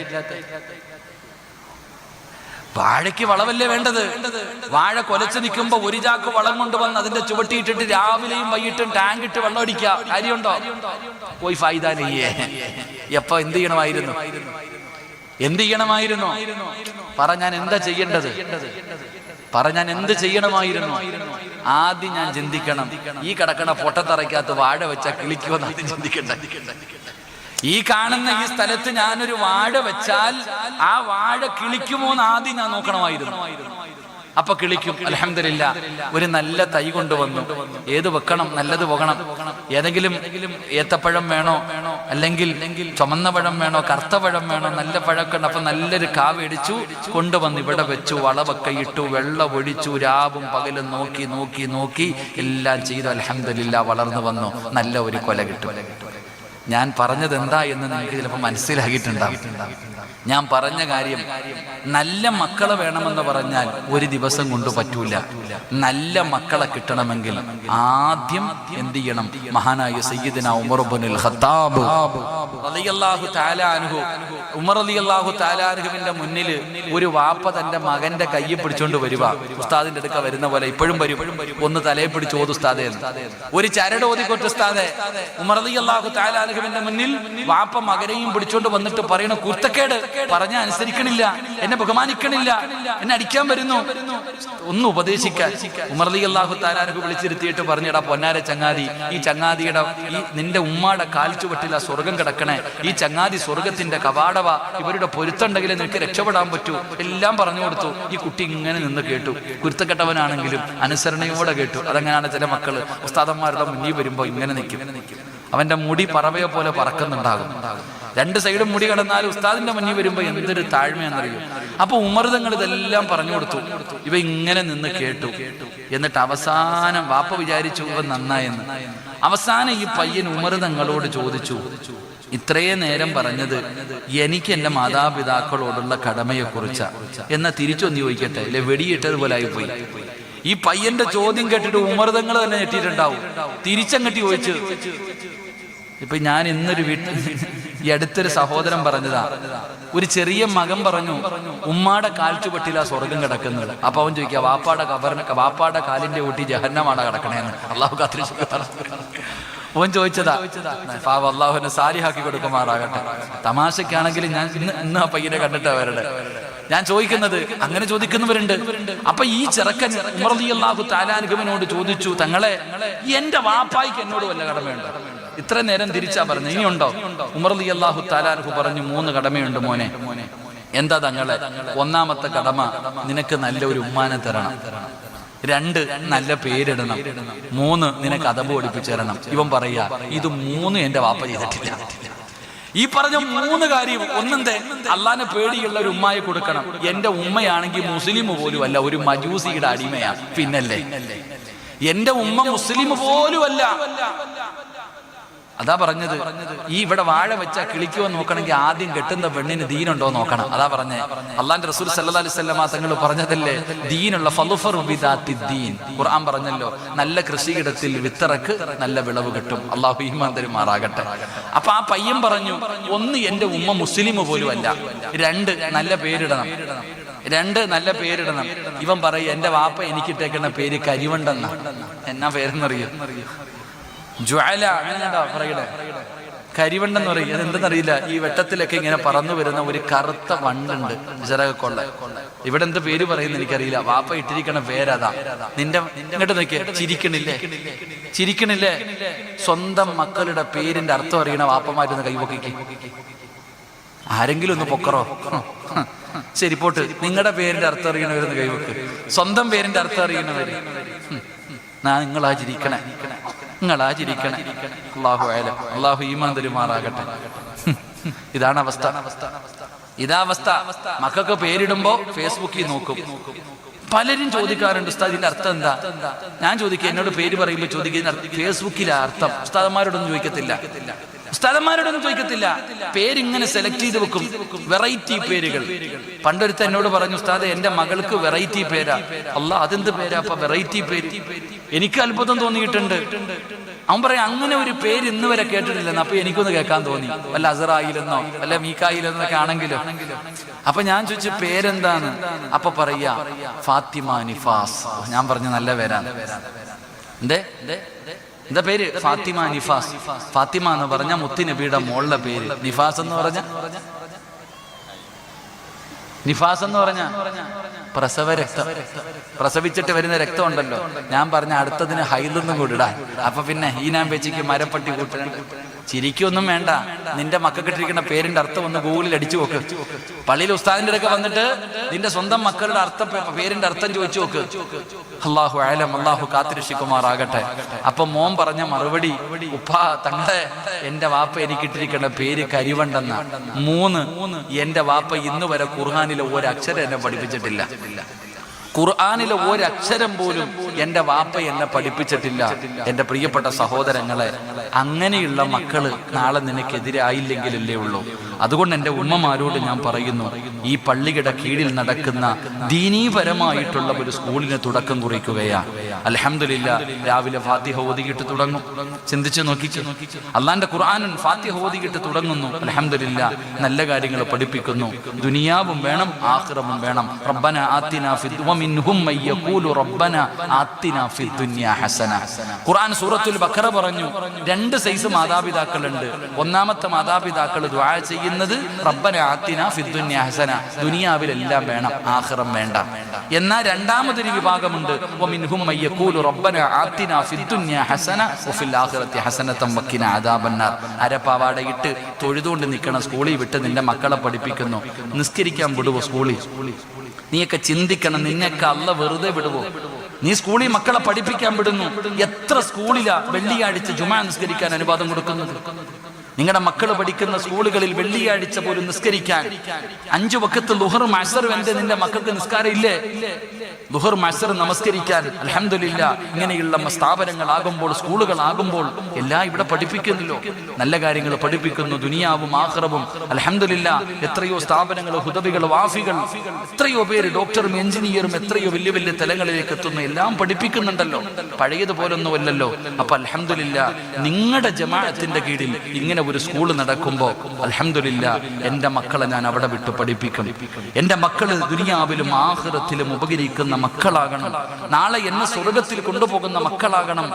വാഴയ്ക്ക് വളവല്ലേ വേണ്ടത്? വാഴ കൊലച്ചു നിൽക്കുമ്പോ 1 ചാക്ക് വളം കൊണ്ടുവന്ന് അതിന്റെ ചുവട്ടിയിട്ടിട്ട് രാവിലെയും വൈകിട്ടും ടാങ്ക് ഇട്ട് വെള്ളം അടിക്കുക. കാര്യമുണ്ടോ? പോയി ഫായിദാനയ്യേ. എപ്പോ എന്ത് ചെയ്യണമായിരുന്നു? പറ, ഞാൻ എന്താ ചെയ്യേണ്ടത്? പറ, ഞാൻ എന്ത് ചെയ്യണമായിരുന്നു? ആദ്യം ഞാൻ ചിന്തിക്കണം, ഈ കിടക്കണ പൊട്ടത്തറയ്ക്കകത്ത് വാഴ വെച്ചാൽ കിളിക്കുമെന്ന് ആദ്യം ചിന്തിക്കണ്ട. ഈ കാണുന്ന ഈ സ്ഥലത്ത് ഞാനൊരു വാഴ വെച്ചാൽ ആ വാഴ കിളിക്കുമോ എന്ന് ആദ്യം ഞാൻ നോക്കണമായിരുന്നു. അപ്പൊ കിളിക്കും. അൽഹംദുലില്ലാ, ഒരു നല്ല തൈ കൊണ്ടുവന്നു. ഏത് വെക്കണം? നല്ലത് പോകണം. ഏതെങ്കിലും ഏത്തപ്പഴം വേണോ, അല്ലെങ്കിൽ ചുമന്ന പഴം വേണോ, കറുത്ത പഴം വേണോ? നല്ല പഴമൊക്കെ ഉണ്ട്. അപ്പൊ നല്ലൊരു കാ മേടിച്ചു കൊണ്ടുവന്ന് ഇവിടെ വെച്ചു, വളവൊക്കെ ഇട്ടു, വെള്ളം ഒഴിച്ചു, രാവും പകലും നോക്കി നോക്കി നോക്കി എല്ലാം ചെയ്തു. അൽഹംദുലില്ലാ, വളർന്നു വന്നു. നല്ല ഒരു കൊല കിട്ടും. ഞാൻ പറഞ്ഞത് എന്താ എന്ന് നിങ്ങൾക്ക് ചിലപ്പോൾ മനസ്സിലാക്കിയിട്ടുണ്ടാവും. ഞാൻ പറഞ്ഞ കാര്യം, നല്ല മക്കളെ വേണമെന്ന് പറഞ്ഞാൽ 1 ദിവസം കൊണ്ട് പറ്റൂല. നല്ല മക്കളെ കിട്ടണമെങ്കിൽ ആദ്യം എന്ത് ചെയ്യണം? മഹാനായ സയ്യിദന ഉമർ ഇബ്നുൽ ഖത്താബ് റളിയല്ലാഹു തആല അൻഹു, ഉമർ റളിയല്ലാഹു തആല അൻഹുവിന്റെ മുന്നിൽ ഒരു വാപ്പ തന്റെ മകന്റെ കയ്യിൽ പിടിച്ചോണ്ട് വരുക. ഉസ്താദിന്റെ അടുക്ക വരുന്ന പോലെ ഇപ്പോഴും വരും. ഒന്ന് തലയെ പിടിച്ച് ഓതു ഉസ്താദേ, ഒരു ചരട് ഓതിക്കൊട്ട് ഉസ്താദേ. ഉമർ റളിയല്ലാഹു തആല അൻഹുവിന്റെ മുന്നിൽ വാപ്പ മകനെയും പിടിച്ചോണ്ട് വന്നിട്ട് പറയണ, കുർത്തക്കേട്, പറഞ്ഞ അനുസരിക്കണില്ല, എന്നെ ബഹുമാനിക്കണില്ല, എന്നെ അടിക്കാൻ വരുന്നു, ഒന്ന് ഉപദേശിക്കാൻ. ഉമർ റളിയല്ലാഹു തആല അൻഹു വിളിച്ചിരുത്തിയിട്ട് പറഞ്ഞിടാ, പൊന്നാര ചങ്ങാതി, ഈ ചങ്ങാതിയുടെ ഈ നിന്റെ ഉമ്മാടെ കാൽച്ചുവട്ടില സ്വർഗം കിടക്കണേ, ഈ ചങ്ങാതി സ്വർഗത്തിന്റെ കവാടവ, ഇവരുടെ പൊരുത്തുണ്ടെങ്കിലേ നിനക്ക് രക്ഷപ്പെടാൻ പറ്റൂ, എല്ലാം പറഞ്ഞു കൊടുത്തു. ഈ കുട്ടി ഇങ്ങനെ നിന്ന് കേട്ടു. കുരുത്തക്കെട്ടവനാണെങ്കിലും അനുസരണയോടെ കേട്ടു. അതങ്ങനെയാണ് ചില മക്കള് ഉസ്താദന്മാരുടെ മുന്നിൽ വരുമ്പോ ഇങ്ങനെ നിൽക്കും. അവന്റെ മുടി പറവയെ പോലെ പറക്കുന്നുണ്ടാകും. 2 സൈഡും മുടി കടന്നാൽ ഉസ്താദിന്റെ മുന്നിൽ വരുമ്പോ എന്തൊരു താഴ്മയെന്നറിയും. അപ്പൊ ഉമർ തങ്ങൾ ഇതെല്ലാം പറഞ്ഞു കൊടുത്തു. ഇവ ഇങ്ങനെ നിന്ന് കേട്ടു. എന്നിട്ട് അവസാനം വാപ്പ വിചാരിച്ചു ഇവ നന്നായെന്ന്. അവസാനം ഈ പയ്യൻ ഉമർ തങ്ങളോട് ചോദിച്ചു, ഇത്രയും നേരം പറഞ്ഞത് എനിക്ക് എൻ്റെ മാതാപിതാക്കളോടുള്ള കടമയെ കുറിച്ചാ, എന്നാ തിരിച്ചൊന്ന് ചോദിക്കട്ടെ, അല്ലെ വെടിയിട്ടതുപോലെ ആയിപ്പോയി. ഈ പയ്യന്റെ ചോദ്യം കേട്ടിട്ട് ഉമർ തങ്ങൾ തന്നെ ഞെട്ടിയിട്ടുണ്ടാവും. തിരിച്ചങ്ങട്ടി ചോദിച്ചു. ഇപ്പൊ ഞാൻ ഇന്നൊരു വീട്ടിൽ ഈ അടുത്തൊരു സഹോദരൻ പറഞ്ഞതാ, ഒരു ചെറിയ മകൻ പറഞ്ഞു ഉമ്മാടെ കാൽച്ചുപട്ടിലാ സ്വർഗം കിടക്കുന്നത്. അപ്പൊ അവൻ ചോദിക്കുക വാപ്പാടെ കാലിന്റെ ഊട്ടി ജഹന്നമാണ് കിടക്കണേന്ന്. അള്ളാഹു കാത്തിരിച്ചു. ഓൻ ചോദിച്ചതാ. അള്ളാഹുവിനെ സാലിഹാക്കി കൊടുക്കുമാറാകട്ടെ. തമാശക്കാണെങ്കിൽ ഞാൻ ഇന്ന് ആ പയ്യനെ കണ്ടിട്ടാ വരട്ടെ. ഞാൻ ചോദിക്കുന്നത്, അങ്ങനെ ചോദിക്കുന്നവരുണ്ട്. അപ്പൊ ഈ ചെറുക്കൻ ഉമർ റളിയല്ലാഹു തആല അൻഹുവിനോട് ചോദിച്ചു, തങ്ങളെ എന്റെ വാപ്പായ്ക്ക് എന്നോട് വല്ല കടമയുണ്ടോ? ഇത്ര നേരം തിരിച്ചാ പറഞ്ഞു, ഇനിയുണ്ടോ? ഉമർ റളിയല്ലാഹു തആല അൻഹു പറഞ്ഞു, 3 കടമയുണ്ട് മോനെ. എന്താ തങ്ങളെ? ഒന്നാമത്തെ കടമ, നിനക്ക് നല്ലൊരു ഉമ്മാനെ തരണം. 2 നല്ല പേരിടണം. 3 നിനക്ക് അദബ് പഠിപ്പിച്ചു തരണം. ഇവൻ പറയാ, ഇത് 3 എന്റെ വാപ്പ ചെയ്തിട്ടില്ല. ഈ പറഞ്ഞ 3 കാര്യം. ഒന്നെന്തേ? അള്ളാനെ പേടിയുള്ള ഒരു ഉമ്മായെ കൊടുക്കണം. എന്റെ ഉമ്മയാണെങ്കിൽ മുസ്ലിം പോലും അല്ല, ഒരു മജൂസിയുടെ അടിമയാ. പിന്നല്ലേ, എന്റെ ഉമ്മ മുസ്ലിം പോലും അല്ല. അതാ പറഞ്ഞത്, ഈ ഇവിടെ വാഴ വെച്ച കിളിക്കുവോ നോക്കണമെങ്കിൽ ആദ്യം കെട്ടുന്ന പെണ്ണിന് ദീനുണ്ടോ നോക്കണം. അതാ പറഞ്ഞേ. അള്ളാന്റെ റസൂൽ സല്ലല്ലാഹു അലൈഹി വസല്ലം തങ്ങൾ പറഞ്ഞതല്ലേ, ദീനുള്ള ഫളുഫർ ബിദാത്തി ദീൻ. ഖുർആൻ പറഞ്ഞല്ലോ, നല്ല കൃഷിയിടത്തിൽ വിത്തിറക്ക്, നല്ല വിളവ് കിട്ടും. അള്ളാഹു ഈമാൻ തരുമാറാകട്ടെ. അപ്പൊ ആ പയ്യൻ പറഞ്ഞു, 1 എന്റെ ഉമ്മ മുസ്ലിം പോലും അല്ല. 2 നല്ല പേരിടണം. 2 നല്ല പേരിടണം. ഇവൻ പറയും, എന്റെ വാപ്പ എനിക്കിട്ടേക്കുന്ന പേര് കരിവണ്ടെന്ന. എന്നാ പേരെന്നറിയോ? ജ്വാല. പറയണേ, കരിവണ്ടെന്ന് പറയും. അതെന്തെന്നറിയില്ല. ഈ വെട്ടത്തിലൊക്കെ ഇങ്ങനെ പറന്നു വരുന്ന ഒരു കറുത്ത വണ്ടുണ്ട്, ചിറകൊള്ള. ഇവിടെ എന്ത് പേര് പറയുന്ന എനിക്കറിയില്ല. വാപ്പ ഇട്ടിരിക്കണ പേരതാ. നിന്റെ ഇങ്ങോട്ട് നോക്കിയ ചിരിക്കണില്ലേ? സ്വന്തം മക്കളുടെ പേരിന്റെ അർത്ഥം അറിയണ വാപ്പമാരൊന്ന് കൈപൊക്കിക്ക്. ആരെങ്കിലും ഒന്ന് പൊക്കറോ? ശരി പോട്ട്. നിങ്ങളുടെ പേരിന്റെ അർത്ഥം അറിയണവരൊന്ന് കൈവെക്ക്. സ്വന്തം പേരിന്റെ അർത്ഥം അറിയണവര് നിങ്ങളാ ചിരിക്കണേ. അല്ലാഹു അലം. അല്ലാഹു ഈമാൻ തരുമാറാകട്ടെ. ഇതാണ് അവസ്ഥ. ഇതാവസ്ഥ. മക്കൾക്ക് പേരിടുമ്പോ ഫേസ്ബുക്കിൽ നോക്കും. പലരും ചോദിക്കാറുണ്ട്, ഉസ്താദ് ഇതിന്റെ അർത്ഥം എന്താ? ഞാൻ ചോദിക്കുക, എന്നോട് പേര് പറയുമ്പോൾ ചോദിക്കുന്ന ഫേസ്ബുക്കിലെ അർത്ഥം ഉസ്താദന്മാരോടൊന്നും ചോദിക്കത്തില്ല. പേരിങ്ങനെ സെലക്ട് ചെയ്ത് വെക്കും, വെറൈറ്റി പേരുകൾ. പണ്ടൊരുത്ത എന്നോട് പറഞ്ഞു, ഉസ്താദ് എന്റെ മകൾക്ക് വെറൈറ്റി പേരാ. അല്ലാ, അതെന്ത് പേരാ അപ്പൊ വെറൈറ്റി പേര്? എനിക്ക് അത്ഭുതം തോന്നിയിട്ടുണ്ട്. അവൻ പറയാം, അങ്ങനെ ഒരു പേര് ഇന്ന് വരെ കേട്ടിട്ടില്ലെന്ന്. അപ്പൊ എനിക്കൊന്ന് കേൾക്കാൻ തോന്നി, വല്ല അസറായിലെന്നോ വല്ല മീക്കായിലെന്നൊക്കെ ആണെങ്കിലോ. അപ്പൊ ഞാൻ ചോദിച്ചു, പേരെന്താന്ന്? അപ്പൊ പറയാ, ഫാത്തിമ നിഫാസ്. ഞാൻ പറഞ്ഞു, നല്ല പേരാണ്. എന്താ പേര്? ഫാത്തിമ നിഫാസ്. ഫാത്തിമ എന്ന് പറഞ്ഞ മുത്തുനബിയുടെ മോളുടെ പേര്. നിഫാസ് എന്ന് പറഞ്ഞ പ്രസവ രക്തം. പ്രസവിച്ചിട്ട് വരുന്ന രക്തം ഉണ്ടല്ലോ. ഞാൻ പറഞ്ഞ അടുത്തതിന് ഹൈലൊന്നും കൂടിടാൻ. അപ്പൊ പിന്നെ ഈ ഞാൻ വെച്ചിക്ക് മരപ്പട്ടി കൂട്ടണം. ചിരിക്കൊന്നും വേണ്ട. നിന്റെ മക്കൾക്കിട്ടിരിക്കുന്ന പേരിന്റെ അർത്ഥം ഒന്ന് ഗൂഗിളിൽ അടിച്ചു നോക്ക്. പള്ളിയിൽ ഉസ്താദിന്റെ അടുക്ക വന്നിട്ട് നിന്റെ സ്വന്തം മക്കളുടെ പേരിന്റെ അർത്ഥം ചോദിച്ചു നോക്ക്. അല്ലാഹു അലം. അല്ലാഹു കാത്തിരക്ഷിക്കുമാറാകട്ടെ. അപ്പൊ മോൻ പറഞ്ഞ മറുപടി, ഉപ്പാ തങ്ങളെ എന്റെ വാപ്പ എനിക്കിട്ടിരിക്കുന്ന പേര് കരിവണ്ടെന്ന. 3 എന്റെ വാപ്പ ഇന്ന് വരെ ഖുർആനിലെ ഒരക്ഷരം എന്നെ പഠിപ്പിച്ചിട്ടില്ല. ഖുർആനിലെ ഒരക്ഷരം പോലും എന്റെ വാപ്പ എന്നെ പഠിപ്പിച്ചിട്ടില്ല. എന്റെ പ്രിയപ്പെട്ട സഹോദരങ്ങളെ, അങ്ങനെയുള്ള മക്കള് നാളെ നിനക്കെതിരായില്ലെങ്കിലല്ലേ ഉള്ളൂ. അതുകൊണ്ട് എൻ്റെ ഉമ്മമാരോട് ഞാൻ പറയുന്നു, ഈ പള്ളിയുടെ കീഴിൽ നടക്കുന്ന ദീനീപരമായിട്ടുള്ള ഒരു സ്കൂളിന് തുടക്കം കുറിക്കുകയാണ്. അൽഹംദുലില്ലാ, രാവിലെ ഫാത്തിഹ ഓതിയിട്ട് തുടങ്ങും. ചിന്തിച്ചു നോക്കിച്ചു, അള്ളാന്റെ ഖുർആനും ഫാത്തിഹ ഓതിയിട്ട് തുടങ്ങുന്നു. അൽഹംദുലില്ലാ, നല്ല കാര്യങ്ങൾ പഠിപ്പിക്കുന്നു. ദുനിയാവും വേണം, ആഖിറവും വേണം. റബ്ബന ആതിനാ ഫിദ് വമിൻഹും മയ്യഖൂലു റബ്ബന ആതിനാ ഫിദ് ദുനിയാ ഹസന. ഖുർആൻ സൂറത്തുൽ ബഖറ പറഞ്ഞു, 2 സൈസ് മാതാപിതാക്കളുണ്ട്. ഒന്നാമത്തെ മാതാപിതാക്കൾ ദുആ ചെയ്യുന്നത് റബ്ബന ആതിനാ ഫിദ് ദുനിയാ ഹസന, ദുനിയാവിലെല്ലാം വേണം, ആഖിറം വേണ്ട. എന്നാൽ രണ്ടാമതൊരു വിഭാഗമുണ്ട്, വമിൻഹും മയ്യഖൂലു റബ്ബന ആതിനാ ഫിദ് ദുനിയാ ഹസന വഫിൽ ആഖിറതി ഹസനതൻ വഖിനാ അദാബന്നാർ. അരപ്പാവാടയിട്ട് തൊഴുതുകൊണ്ട് നിൽക്കണം. സ്കൂളിൽ വിട്ട് നിന്റെ മക്കളെ പഠിപ്പിക്കുന്നു. നിസ്കരിക്കാൻ വിടുവോ സ്കൂളിൽ? നീയൊക്കെ ചിന്തിക്കണം, നിന്നൊക്കെ അല്ല വെറുതെ വിടുവോ? നീ സ്കൂളിൽ മക്കളെ പഠിപ്പിക്കാൻ വിടുന്നു. എത്ര സ്കൂളിലാ വെള്ളിയാഴ്ച ജുമാ നിസ്കരിക്കാൻ അനുവാദം കൊടുക്കുന്നത്? നിങ്ങളുടെ മക്കൾ പഠിക്കുന്ന സ്കൂളുകളിൽ വെള്ളിയാഴ്ച പോലും നിസ്കരിക്കാൻ 5 വഖത്ത് ളുഹർ അസ്ർ വരെ നിന്റെ മക്കൾക്ക് നിസ്കാരം ഇല്ലേ? ളുഹർ അസ്ർ നമസ്കരിക്കാൻ അൽഹംദുലില്ലാഹ് ഇങ്ങനെയുള്ള സ്ഥാപനങ്ങളാകുമ്പോൾ, സ്കൂളുകളാകുമ്പോൾ എല്ലാം ഇവിടെ പഠിപ്പിക്കുന്നില്ലോ. നല്ല കാര്യങ്ങൾ പഠിപ്പിക്കുന്നു, ദുനിയാവും ആഖിറവും. അൽഹംദുലില്ലാഹ് എത്രയോ സ്ഥാപനങ്ങൾ, ഹുദവികൾ, വാഫികൾ, എത്രയോ പേര് ഡോക്ടറും എഞ്ചിനീയറും എത്രയോ വലിയ വലിയ തലങ്ങളിലേക്ക് എത്തുന്നു. എല്ലാം പഠിപ്പിക്കുന്നുണ്ടല്ലോ, പഴയതുപോലൊന്നും അല്ലല്ലോ. അപ്പൊ അൽഹംദുലില്ലാഹ് നിങ്ങളുടെ ജമാഅത്തിന്റെ കീഴിൽ ഇങ്ങനെ ഒരു സ്കൂൾ നടക്കുമ്പോൾ അൽഹംദുലില്ലാഹ് എൻ്റെ മക്കളെ ഞാൻ അവിടെ വിട്ട് പഠിപ്പിക്കും. എൻ്റെ മക്കള് ദുനിയാവിലും ആഖിറത്തിലും ഉപകരിക്കുന്ന മക്കളാകണം. നാളെ എന്നെ സ്വർഗത്തിൽ കൊണ്ടുപോകുന്ന മക്കളാകണം.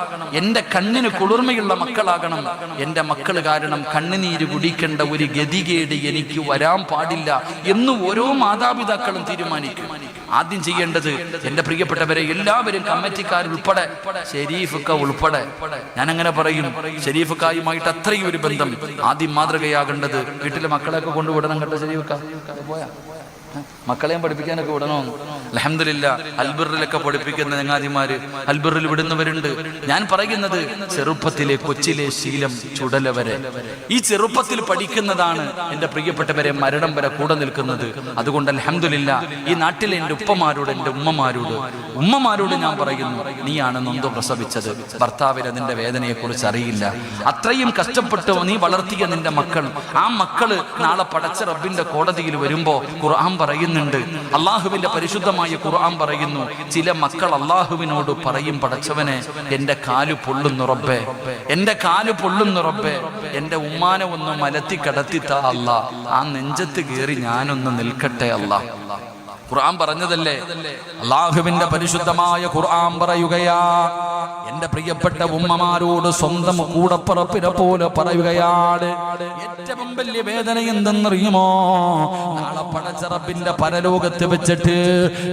എൻ്റെ കണ്ണിന് കുളിർമയുള്ള മക്കളാകണം. എൻ്റെ മക്കൾ കാരണം കണ്ണുനീര് കുടിക്കേണ്ട ഒരു ഗതികേട് എനിക്ക് വരാൻ പാടില്ല എന്ന് ഓരോ മാതാപിതാക്കളും തീരുമാനിക്കും. ആദ്യം ചെയ്യേണ്ടത്, എൻ്റെ പ്രിയപ്പെട്ടവരെ എല്ലാവരും, കമ്മിറ്റിക്കാരുൾപ്പെടെ, ഷെരീഫുക്ക ഉൾപ്പെടെ, ഞാൻ അങ്ങനെ പറയും, ഷെരീഫുക്കായുമായിട്ട് അത്രയും ഒരു ബന്ധം. ആദ്യം മാതൃകയാകേണ്ടത് വീട്ടിലെ മക്കളെയൊക്കെ കൊണ്ടുവിടണം കേട്ടോ. ഷെരീഫുക്ക പോയാ മക്കളെയും പഠിപ്പിക്കാനൊക്കെ വിടണോ? അൽഹംദുലില്ലാഹ് അൽബിറിലൊക്കെ പഠിപ്പിക്കുന്ന ചങ്ങാതിമാര് അൽബിറിൽ വിടുന്നവരുണ്ട്. ഞാൻ പറയുന്നത് ചെറുപ്പത്തിലെ കൊച്ചിലെ ശീലം ചുടലവരെ, ഈ ചെറുപ്പത്തിൽ പഠിക്കുന്നതാണ് എൻ്റെ പ്രിയപ്പെട്ടവരെ മരണം വരെ കൂടെ നിൽക്കുന്നത്. അതുകൊണ്ട് അൽഹംദുലില്ലാഹ് ഈ നാട്ടിലെ എൻ്റെ ഉപ്പമാരോട്, എൻ്റെ ഉമ്മമാരോട് ഞാൻ പറയുന്നു, നീയാണ് നൊന്തു പ്രസവിച്ചത്. ഭർത്താവിന് നിന്റെ വേദനയെക്കുറിച്ച് അറിയില്ല. അത്രയും കഷ്ടപ്പെട്ട് നീ വളർത്തിയ നിന്റെ മക്കൾ, ആ മക്കള് നാളെ പടച്ച റബ്ബിന്റെ കോടതിയിൽ വരുമ്പോ ഖുർആൻ പറയുന്നുണ്ട്, അള്ളാഹുവിന്റെ പരിശുദ്ധമായ ഖുർആൻ പറയുന്നു, ചില മക്കൾ അള്ളാഹുവിനോട് പറയും, പടച്ചവനെ എൻ്റെ കാല് പൊള്ളുന്നു റബ്ബേ, എൻ്റെ കാല് പൊള്ളുന്നു റബ്ബേ, എൻ്റെ ഉമ്മാനെ ഒന്ന് മലത്തി കടത്തിത്താ അല്ലാ, ആ നെഞ്ചത്ത് കയറി ഞാനൊന്ന് നിൽക്കട്ടെ അല്ലാ. ഖുർആൻ പറഞ്ഞതല്ലേ? അള്ളാഹുവിന്റെ പരിശുദ്ധമായ ഖുർആൻ പറയുകയാ, എന്റെ പ്രിയപ്പെട്ട ഉമ്മമാരോട് സ്വന്തം കൂടപ്പുറപ്പിനെ പോലെ പറയുകയാണ്, ഏറ്റവും വലിയ വേദന എന്തെന്നറിയുമോ? നാളെ പടച്ച റബ്ബിന്റെ പരലോകത്ത് വെച്ചിട്ട്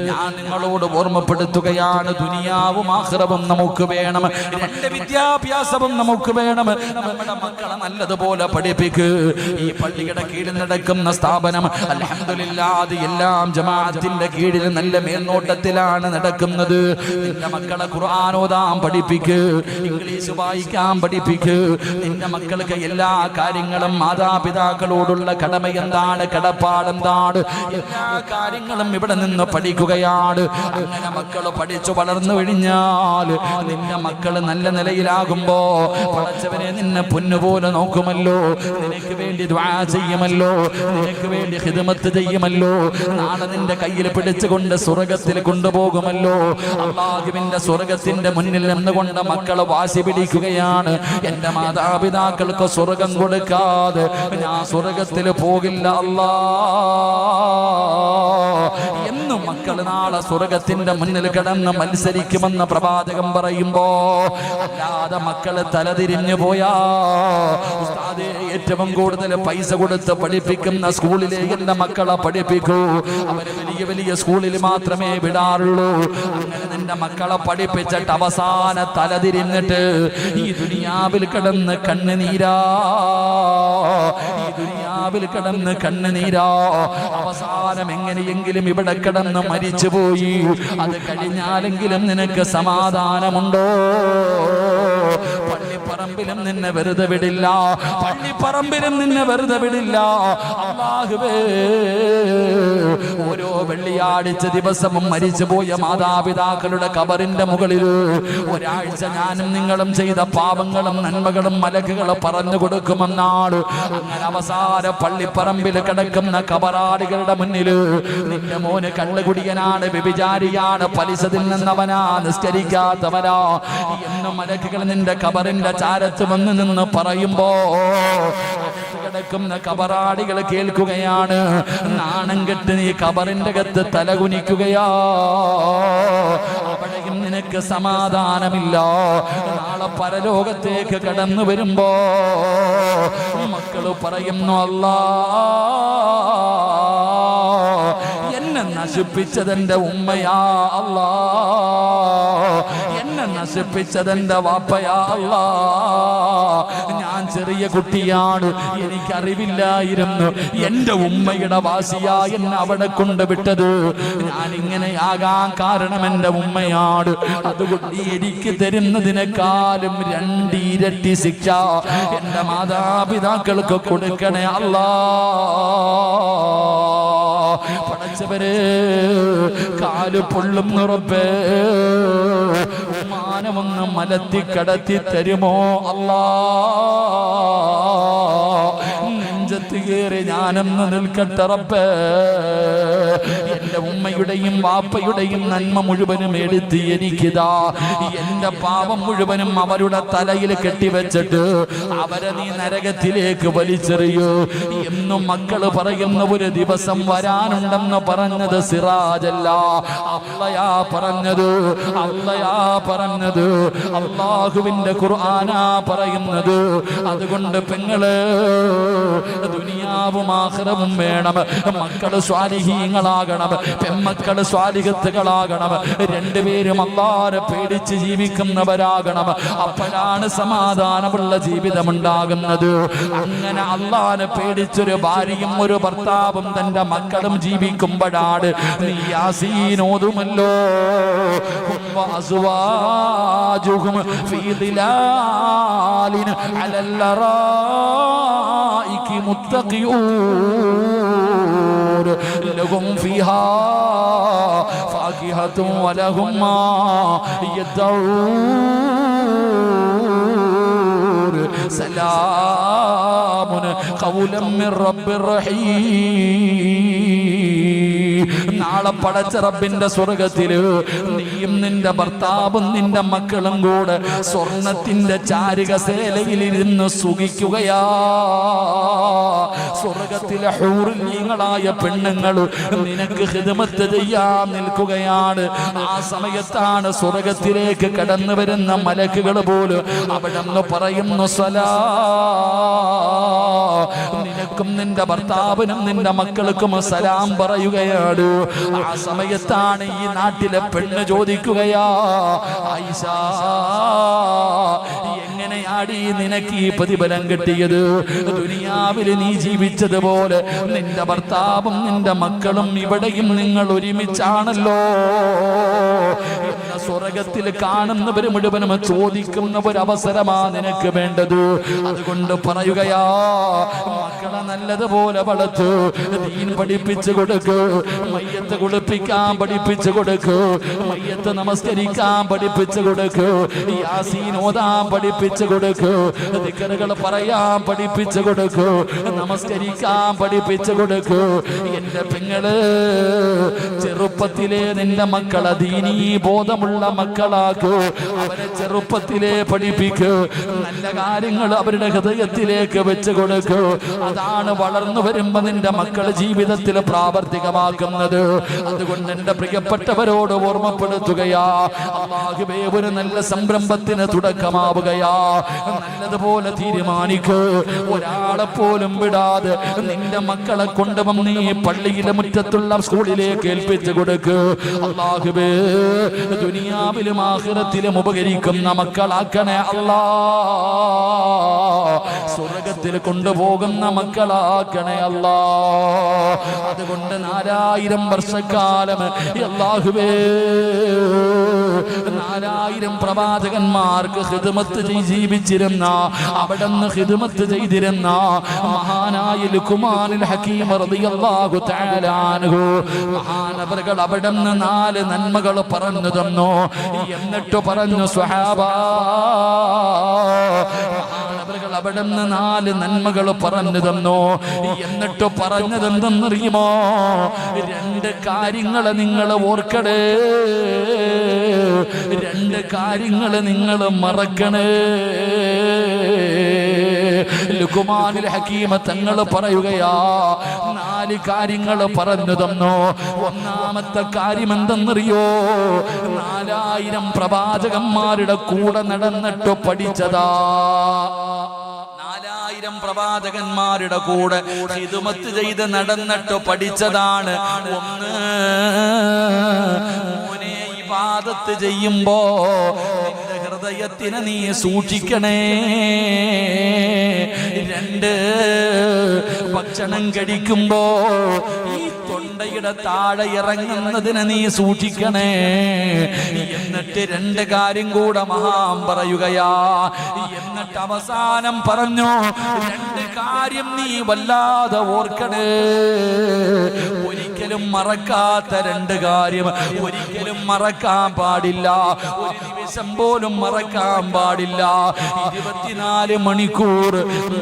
ഞാൻ നിങ്ങളോട് ഓർമ്മപ്പെടുത്തുകയാണ്, ദുനിയാവും ആഖിറവും നമുക്ക് വേണം, രണ്ട് വിദ്യാഭ്യാസവും നമുക്ക് വേണം. നമ്മുടെ മക്കളെ നല്ലതുപോലെ പഠിപ്പിക്ക്. ഈ പള്ളിയുടെ കീഴിൽ നടക്കുന്ന സ്ഥാപനം അൽഹംദുലില്ലാഹ് അത് എല്ലാം ജമാഅത്തിന്റെ കീഴിൽ നല്ല മേൽനോട്ടത്തിലാണ് നടക്കുന്നത്. നിന്റെ മക്കളെ ഖുർആൻ ഓതാൻ പഠിപ്പിക്ക്, ഇംഗ്ലീഷ് വായിക്കാൻ പഠിപ്പിക്ക്. നിന്റെ മക്കൾക്ക് എല്ലാ കാര്യങ്ങളും മാതാപിതാക്കളോടുള്ള കടമ എന്താണ്, കടപ്പാടെന്താണ്, എല്ലാ കാര്യങ്ങളും ഇവിടെ നിന്ന് പഠിക്കുകയാണ്. അങ്ങനെ മക്കൾ പഠിച്ചു വളർന്നു കഴിഞ്ഞാൽ നിന്റെ മക്കൾ നല്ല നിലയിലാകുമ്പോ പടച്ചവനെ നിന്നെ പൊന്നുപോലെ നോക്കുമല്ലോ, നിനക്ക് വേണ്ടി ദുആ ചെയ്യുമല്ലോ, നിനക്ക് വേണ്ടി ഖിദ്മത്ത് ചെയ്യുമല്ലോ, നാളെ നിന്റെ കയ്യിൽ പിടിച്ചുകൊണ്ട് സ്വർഗത്തിൽ കൊണ്ടുപോകുമല്ലോ. അല്ലാഹുവിന്റെ സ്വർഗത്തിന്റെ മുന്നിൽ നിന്നുകൊണ്ട് മക്കൾ വാശി പിടിക്കുകയാണ്, എന്റെ മാതാപിതാക്കൾക്ക് സ്വർഗം കൊടുക്കാതെ ഞാൻ സ്വർഗത്തിൽ പോകില്ല അല്ലാ എന്നും മക്കൾ നാളെ സ്വർഗത്തിന്റെ മുന്നിൽ കിടന്ന് മത്സരിക്കുമെന്ന് പ്രവാചകൻ പറയുമ്പോ, അല്ലാതെ മക്കള് തലതിരിഞ്ഞു പോയാ, ഉസ്താദേ ഏറ്റവും കൂടുതൽ പൈസ കൊടുത്ത് പഠിപ്പിക്കുന്ന സ്കൂളിലേക്ക് എന്റെ മക്കളെ പഠിപ്പിക്കൂ, അവര് വലിയ വലിയ സ്കൂളിൽ മാത്രമേ വിടാറുള്ളൂ. അങ്ങനെ നിന്റെ മക്കളെ പഠിപ്പിച്ചിട്ട് അവസാന തലതിരിഞ്ഞിട്ട് ഈ ദുനിയാവിൽ കിടന്ന് കണ്ണുനീരാ, ഈ ദുനിയാവിൽ കിടന്ന് കണ്ണുനീരാ, അവസാനം എങ്ങനെയെങ്കിലും ഇവിടെ കിടന്ന് മരിച്ചുപോയി, അത് കഴിഞ്ഞാലെങ്കിലും നിനക്ക് സമാധാനമുണ്ടോ? പള്ളിപ്പറമ്പിലും നിന്നെ വെറുതെ വിടില്ല, പള്ളിപ്പറമ്പിലും നിന്നെ വെറുതെ വിടില്ല. അല്ലാഹുവേ, ഓരോ വെള്ളിയാഴ്ച ദിവസവും മരിച്ചുപോയ മാതാപിതാക്കളുടെ ഖബറിന്റെ മുകളിൽ ഒരാഴ്ച ഞാനും നിങ്ങളും ചെയ്ത പാപങ്ങളും നന്മകളും മലക്കുകളും പറഞ്ഞു കൊടുക്കുമെന്നാണ്. അങ്ങനെ അവസാന പള്ളിപ്പറമ്പിൽ കിടക്കുന്ന ഖബറാളികളുടെ മുന്നിൽ നിന്റെ മോന് കള്ളുകുടിയനാണ്, വ്യഭിചാരിയാണ്, പലിശ തിന്നുന്നവനാ, നിസ്കരിക്കാത്തവനാ എന്ന് മലക്കുകൾ നിന്റെ ഖബറിന്റെ ചാരത്ത് വന്ന് നിന്ന് പറയുമ്പോ കിടക്കുന്ന ഖബറാളികൾ കേൾക്കുകയാണ്. നാണം കെട്ട് നീ ഖബറിന്റെ അകത്ത് തലകുനിക്കുകയാ, അവിടെയും നിനക്ക് സമാധാനമില്ല. നാളെ പരലോകത്തേക്ക് കടന്നു വരുമ്പോ മക്കള് പറയുന്നു, അല്ലാ എന്നെ നശിപ്പിച്ചതെന്റെ ഉമ്മയാ അല്ലാ, എന്നെ നശിപ്പിച്ചതെന്റെ വാപ്പയാ അല്ലാ. ഞാൻ ചെറിയ കുട്ടിയാണ്, എനിക്കറിവില്ലായിരുന്നു എന്റെ ഉമ്മയുടെ വാസിയാ എന്നെ അവിടെ കൊണ്ടുവിട്ടത്. ഞാൻ ഇങ്ങനെയാകാൻ കാരണം എന്റെ ഉമ്മയാണ്. അതുകൊണ്ട് എനിക്ക് തരുന്നതിനേക്കാളും 2 ഇരട്ടി ശിക്ഷ എന്റെ മാതാപിതാക്കൾക്ക് കൊടുക്കണേ അല്ലാ. പടച്ചവരെ, കാല് പൊള്ളുന്ന റബ്ബേ, മാനമൊന്ന് മലത്തി കടത്തി തരുമോ അല്ലാ. നെഞ്ചത്ത് കയറി ഞാനെന്ന് നിൽക്കട്ടെ റബ്ബേ. എന്റെ ഉമ്മയുടെയും വാപ്പയുടെയും നന്മ മുഴുവനും എടുത്ത് എനിക്കിതാ എന്റെ പാപം മുഴുവനും അവരുടെ തലയിൽ കെട്ടിവെച്ചിട്ട് അവരെ നീ നരകത്തിലേക്ക് വലിച്ചെറിയൂ എന്നും മക്കള് പറയുന്ന ഒരു ദിവസം വരാനുണ്ടെന്ന് പറഞ്ഞത് സിറാജല്ല, അള്ളയാ പറഞ്ഞത്, അള്ളയാ പറഞ്ഞത്, അള്ളാഹുവിന്റെ ഖുർആനാ പറയുന്നത്. അതുകൊണ്ട് പെങ്ങള്, ദുനിയാവും ആഖിറവും വേണം. മക്കള് സ്വാലിഹീങ്ങളാകണം, പെമ്മക്കള് സ്വാലിഹത്തുകളാകണം. രണ്ടുപേരും അല്ലാഹുവിനെ പേടിച്ച് ജീവിക്കുന്നവരാകണം. അപ്പോഴാണ് സമാധാനമുള്ള ജീവിതമുണ്ടാകുന്നത്. അങ്ങനെ അല്ലാഹുവിനെ പേടിച്ചൊരു ഭാര്യയും ഒരു ഭർത്താവും തന്റെ മക്കളും ജീവിക്കുമ്പോഴാണ് നീ യാസീൻ ഓതുമല്ലോ. അസ്വാജുഹും ഫീ ദിലാലിൻ അലൽ അറായികി മുത്തഖിഊൻ ലഹും ഫീഹാ ഫാകിഹത്തുൻ വലഹും മാ യദ്ഊൻ സലാമുൻ ഖൗലൻ മിർ റബ്ബിർ റഹീം. നാളെ പടച്ച റബ്ബിന്റെ സ്വർഗത്തില് നീയും നിന്റെ ഭർത്താവും നിന്റെ മക്കളും കൂടെ സ്വർണത്തിന്റെ ചാരുകസേലയിലിരുന്ന് സുഖിക്കുകയാ. സ്വർഗത്തിലെ ഹൂറിലീങ്ങളായ പെണ്ണുങ്ങൾ നിനക്ക് ഖിദ്മത്ത് ചെയ്യാൻ നിൽക്കുകയാണ്. ആ സമയത്താണ് സ്വർഗത്തിലേക്ക് കടന്നു വരുന്ന മലക്കുകൾ പോലും അവിടെ നിന്ന് പറയുന്നു സലാ. നിനക്കും നിന്റെ ഭർത്താവിനും നിന്റെ മക്കൾക്കും സലാം പറയുകയാണ്. ആ സമയത്താണ് ഈ നാട്ടിലെ പെണ്ണ് ചോദിക്കുകയാ, ആയിഷ, എങ്ങനെയാടി നിനക്ക് ഈ പ്രതിഫലം കിട്ടിയത്? ദുനിയാവിൽ നീ ജീവിച്ചതുപോലെ നിന്റെ ഭർത്താവും നിന്റെ മക്കളും ഇവിടെയും നിങ്ങൾ ഒരുമിച്ചാണല്ലോ. സ്വർഗത്തിൽ കാണുന്നവർ മുഴുവനും ചോദിക്കുന്ന ഒരു അവസരമാ നിനക്ക് വേണ്ടത്. അതുകൊണ്ട് പറയുകയാ, മക്കളെ നല്ലതുപോലെ വളർത്ത്, ദീൻ പഠിപ്പിച്ചു കൊടുക്ക്, മയ്യത്ത് കുളിപ്പിക്കാൻ പഠിപ്പിച്ചു കൊടുക്ക്, മയ്യത്ത് നമസ്കരിക്കാൻ പഠിപ്പിച്ചു കൊടുക്ക്, യാസീൻ ഓതാൻ പഠിപ്പിച്ചു കൊടുക്ക്, ദിക്റുകൾ പറയാൻ പഠിപ്പിച്ചു കൊടുക്ക്, നമസ്കരിക്കാൻ പഠിപ്പിച്ചു കൊടുക്ക്. എന്റെ പെങ്ങള്, ചെറുപ്പത്തിലെ നിന്റെ മക്കളെ ദീനീ ബോധമുള്ള മക്കളാക്കൂ. അവരെ ചെറുപ്പത്തിലെ പഠിപ്പിക്കൂ. നല്ല കാര്യങ്ങൾ അവരുടെ ഹൃദയത്തിലേക്ക് വെച്ച് കൊടുക്കൂ. അതാണ് വളർന്നു വരുമ്പോ നിന്റെ മക്കൾ ജീവിതത്തിൽ പ്രാവർത്തികമാക്കുന്നത്. അതുകൊണ്ട് എന്റെ പ്രിയപ്പെട്ടവരോട് ഓർമ്മപ്പെടുത്തുകയാ, അല്ലാഹുവേ, ഒരു നല്ല സംരംഭത്തിന് തുടക്കമാവുകയാ. നല്ലതുപോലെ തീരുമാനിക്കൂ. ഒരാളെ പോലും വിടാതെ നിന്റെ മക്കളെ കൊണ്ടുവന്ന് നീ പള്ളിയിലെ മുറ്റത്തുള്ള സ്കൂളിലേക്ക് ഏൽപ്പിച്ചു കൊടുക്ക്. അല്ലാഹുവേ, ദുനിയാവിലും ആഖിറത്തിലും ഉപകരിക്കുന്ന മക്കളാക്കണേ അല്ലാ. സ്വർഗത്തിൽ കൊണ്ടുപോകുന്ന മക്കളാക്കണേ അല്ലാ. അതുകൊണ്ട് 4000 വർഷക്കാലം അല്ലാഹുവേ, 4000 പ്രവാചകന്മാർക്ക് ഖിദ്മത്ത് ജീവിച്ചിരുന്ന, അവിടുന്ന് ഖിദ്മത്ത് ചെയ്തിരുന്ന മഹാനായ ലുഖ്മാനുൽ ഹകീം റളിയല്ലാഹു തആല അൻഹു മഹാനവറുകൾ അവിടുന്ന് 4 നന്മകൾ പറഞ്ഞു തന്നു. എന്നിട്ട് പറഞ്ഞു, സ്വഹാബാ, മഹാനവറുകൾ അവിടുന്ന് 4 നന്മകൾ പറഞ്ഞു തന്നു. എന്നിട്ട് പറഞ്ഞതെന്തെന്നറിയുമോ? 2 കാര്യങ്ങൾ നിങ്ങൾ ഓർക്കണേ, 2 കാര്യങ്ങൾ നിങ്ങൾ മറക്കണേ. ലുഖ്മാനുൽ ഹകീം തങ്ങൾ പറയുകയാ, 4 കാര്യങ്ങൾ പറഞ്ഞു തന്നു. ഒന്നാമത്തെ കാര്യം എന്തെന്നറിയോ? 4000 പ്രവാചകന്മാരുടെ കൂടെ നടന്നിട്ട് പഠിച്ചതാ. 4000 പ്രവാചകന്മാരുടെ കൂടെ ഖിദ്മത്ത് ചെയ്ത് നടന്നിട്ട് പഠിച്ചതാണ്. ഒന്ന്, മോനെ, ഇബാദത്ത് ചെയ്യുമ്പോ നിന്റെ ഹൃദയത്തിനെ നീ സൂക്ഷിക്കണേ. 2 ഭക്ഷണം കഴിക്കുമ്പോ ഈ തൊണ്ടയുടെ താഴെ ഇറങ്ങുന്നതിനെ നീ സൂക്ഷിക്കണേ. എന്നിട്ട് 2 കാര്യം കൂടെ മഹാൻ പറയുകയാ. എന്നിട്ട് അവസാനം പറഞ്ഞു 2 കാര്യം നീ വല്ലാതെ ഓർക്കണേ. ഒരിക്കലും മറക്കാത്ത 2 കാര്യം ഒരിക്കലും മറക്കാൻ പാടില്ല. ഒരു നിമിഷം പോലും മറക്കാൻ പാടില്ല. 24 മണിക്കൂർ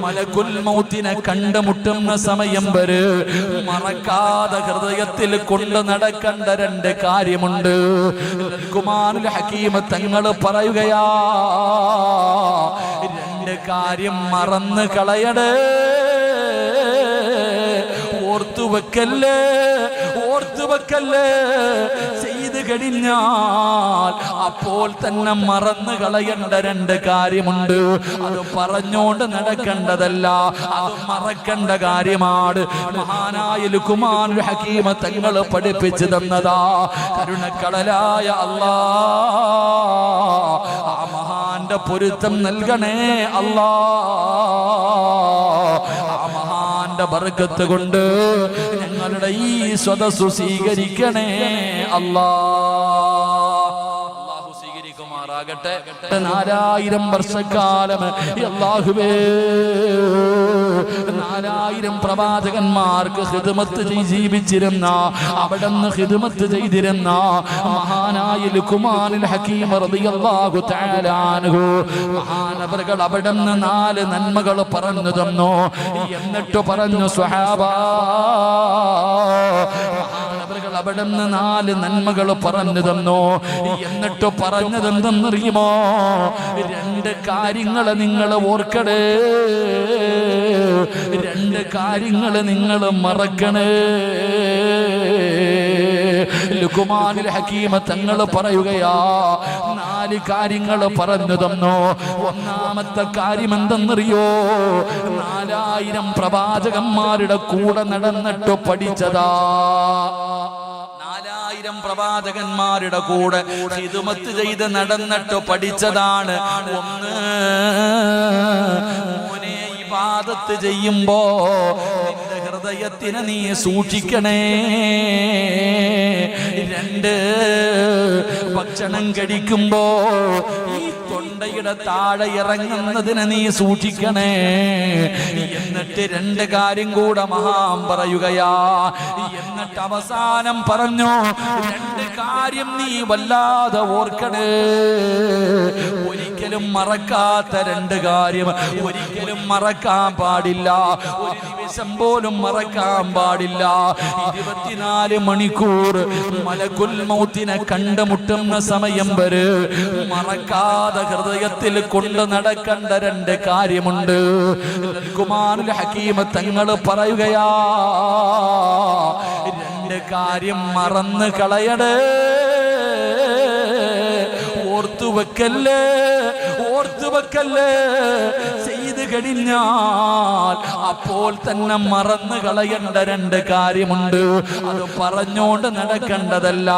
മലക്കുൽ മൗത്തിനെ കണ്ടുമുട്ടുന്ന സമയം വരെ മറക്കാതെ ഹൃദയത്തിൽ കൊണ്ട് നടക്കേണ്ട 2 കാര്യമുണ്ട്. ലുഖ്മാനുൽ ഹകീം തങ്ങൾ പറയുകയാ, 2 കാര്യം മറന്ന് കളയടേ. ഓർത്തുവെക്കല്ലേ, ഓർത്തുവെക്കല്ലേ. ചെയ്ത് കഴിഞ്ഞാൽ അപ്പോൾ തന്നെ മറന്നു കളയേണ്ട 2 കാര്യമുണ്ട്. അത് പറഞ്ഞോണ്ട് നടക്കേണ്ടതല്ല, അത് മറക്കേണ്ട കാര്യമാണ്. മഹാനായ ലുഖ്മാനുൽ ഹകീം തങ്ങൾ പഠിപ്പിച്ചു തന്നതാ. കരുണക്കടലായ അല്ലാഹ്, ആ മഹാന്റെ പൊരുത്തം നൽകണേ അല്ലാഹ്. ആ മഹാന്റെ ബർക്കത്ത് കൊണ്ട് ഞങ്ങളുടെ ഈ സദസ്സു സ്വീകരിക്കണേ അല്ലാഹു സ്വീകരിക്കുമാറാകട്ടെ. 4000 വർഷക്കാലം അല്ലാഹുവേ 4000 പ്രവാചകന്മാർക്ക് ഖിദ്മത്ത് ജീവിച്ചിരുന്ന, അവിടുന്ന് ഖിദ്മത്ത് ചെയ്തിരുന്ന മഹാനായ ലുഖ്മാനുൽ ഹകീം റളിയല്ലാഹു തആല അൻഹു മഹാനവറുകൾ അവിടുന്ന് 4 നന്മകൾ പറഞ്ഞു തന്നു. എന്നിട്ട് പറഞ്ഞു സ്വഹാബാ, മഹാനവറുകൾ അവിടുന്ന് 4 നന്മകൾ പറഞ്ഞു തന്നു. എന്നിട്ട് പറഞ്ഞത് എന്തെന്നറിയുമോ? 2 കാര്യങ്ങൾ നിങ്ങൾ ഓർക്കണേ, 2 കാര്യങ്ങൾ നിങ്ങൾ മറക്കണേ. ലുഖ്മാനുൽ ഹകീം തങ്ങൾ പറയുകയാ, 4 കാര്യങ്ങൾ പറഞ്ഞു തന്നു. ഒന്നാമത്തെ കാര്യം എന്തെന്നറിയോ? 4000 പ്രവാചകന്മാരുടെ കൂടെ നടന്നിട്ട് പഠിച്ചതാ. 4000 പ്രവാചകന്മാരുടെ കൂടെ ഖിദ്മത്ത് ചെയ്ത് നടന്നിട്ട് പഠിച്ചതാണ്. ഒന്ന്, മോനെ ഇബാദത്ത് ചെയ്യുമ്പോ നിന്റെ ഹൃദയത്തിനെ നീ സൂക്ഷിക്കണേ. 2 ഭക്ഷണം കഴിക്കുമ്പോ ഈ തൊണ്ടയുടെ താഴെ ഇറങ്ങുന്നതിനെ നീ സൂക്ഷിക്കണേ. എന്നിട്ട് 2 കാര്യം കൂടെ മഹാൻ പറയുകയാ. എന്നിട്ട് അവസാനം പറഞ്ഞു 2 കാര്യം നീ വല്ലാതെ ഓർക്കണേ. ഒരിക്കലും മറക്കാത്ത 2 കാര്യം ഒരിക്കലും മറക്കാൻ പാടില്ല. ഒരു നിമിഷം പോലും മറക്കാൻ പാടില്ല. 24 മണിക്കൂർ മലക്കുൽ മൗത്തിനെ കണ്ടുമുട്ടുന്ന സമയം വരെ മറക്കാതെ ഹൃദയത്തിൽ കൊണ്ട് നടക്കേണ്ട 2 കാര്യമുണ്ട്. ലുഖ്മാനുൽ ഹകീം തങ്ങൾ പറയുകയാ, 2 കാര്യം മറന്ന് കളയടേ. ഓർത്തുവെക്കല്ലേ, ഓർത്തുവെക്കല്ലേ. ചെയ്ത് കഴിഞ്ഞാൽ അപ്പോൾ തന്നെ മറന്നു കളയേണ്ട 2 കാര്യമുണ്ട്. അത് പറഞ്ഞോണ്ട് നടക്കേണ്ടതല്ല,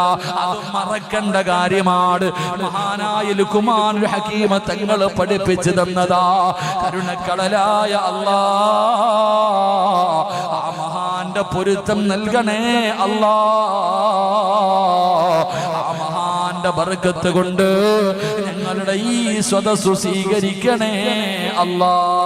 അത് മറക്കേണ്ട കാര്യമാണ്. മഹാനായ ലുഖ്മാനുൽ ഹകീം തങ്ങൾ പഠിപ്പിച്ചു തന്നതാ. കരുണക്കടലായ അല്ലാഹ്, ആ മഹാന്റെ പൊരുത്തം നൽകണേ അല്ലാഹ്. ആ മഹാന്റെ ബർക്കത്ത് കൊണ്ട് ഞങ്ങളുടെ ഈ സദസ്സു സ്വീകരിക്കണേ അല്ലാഹ്.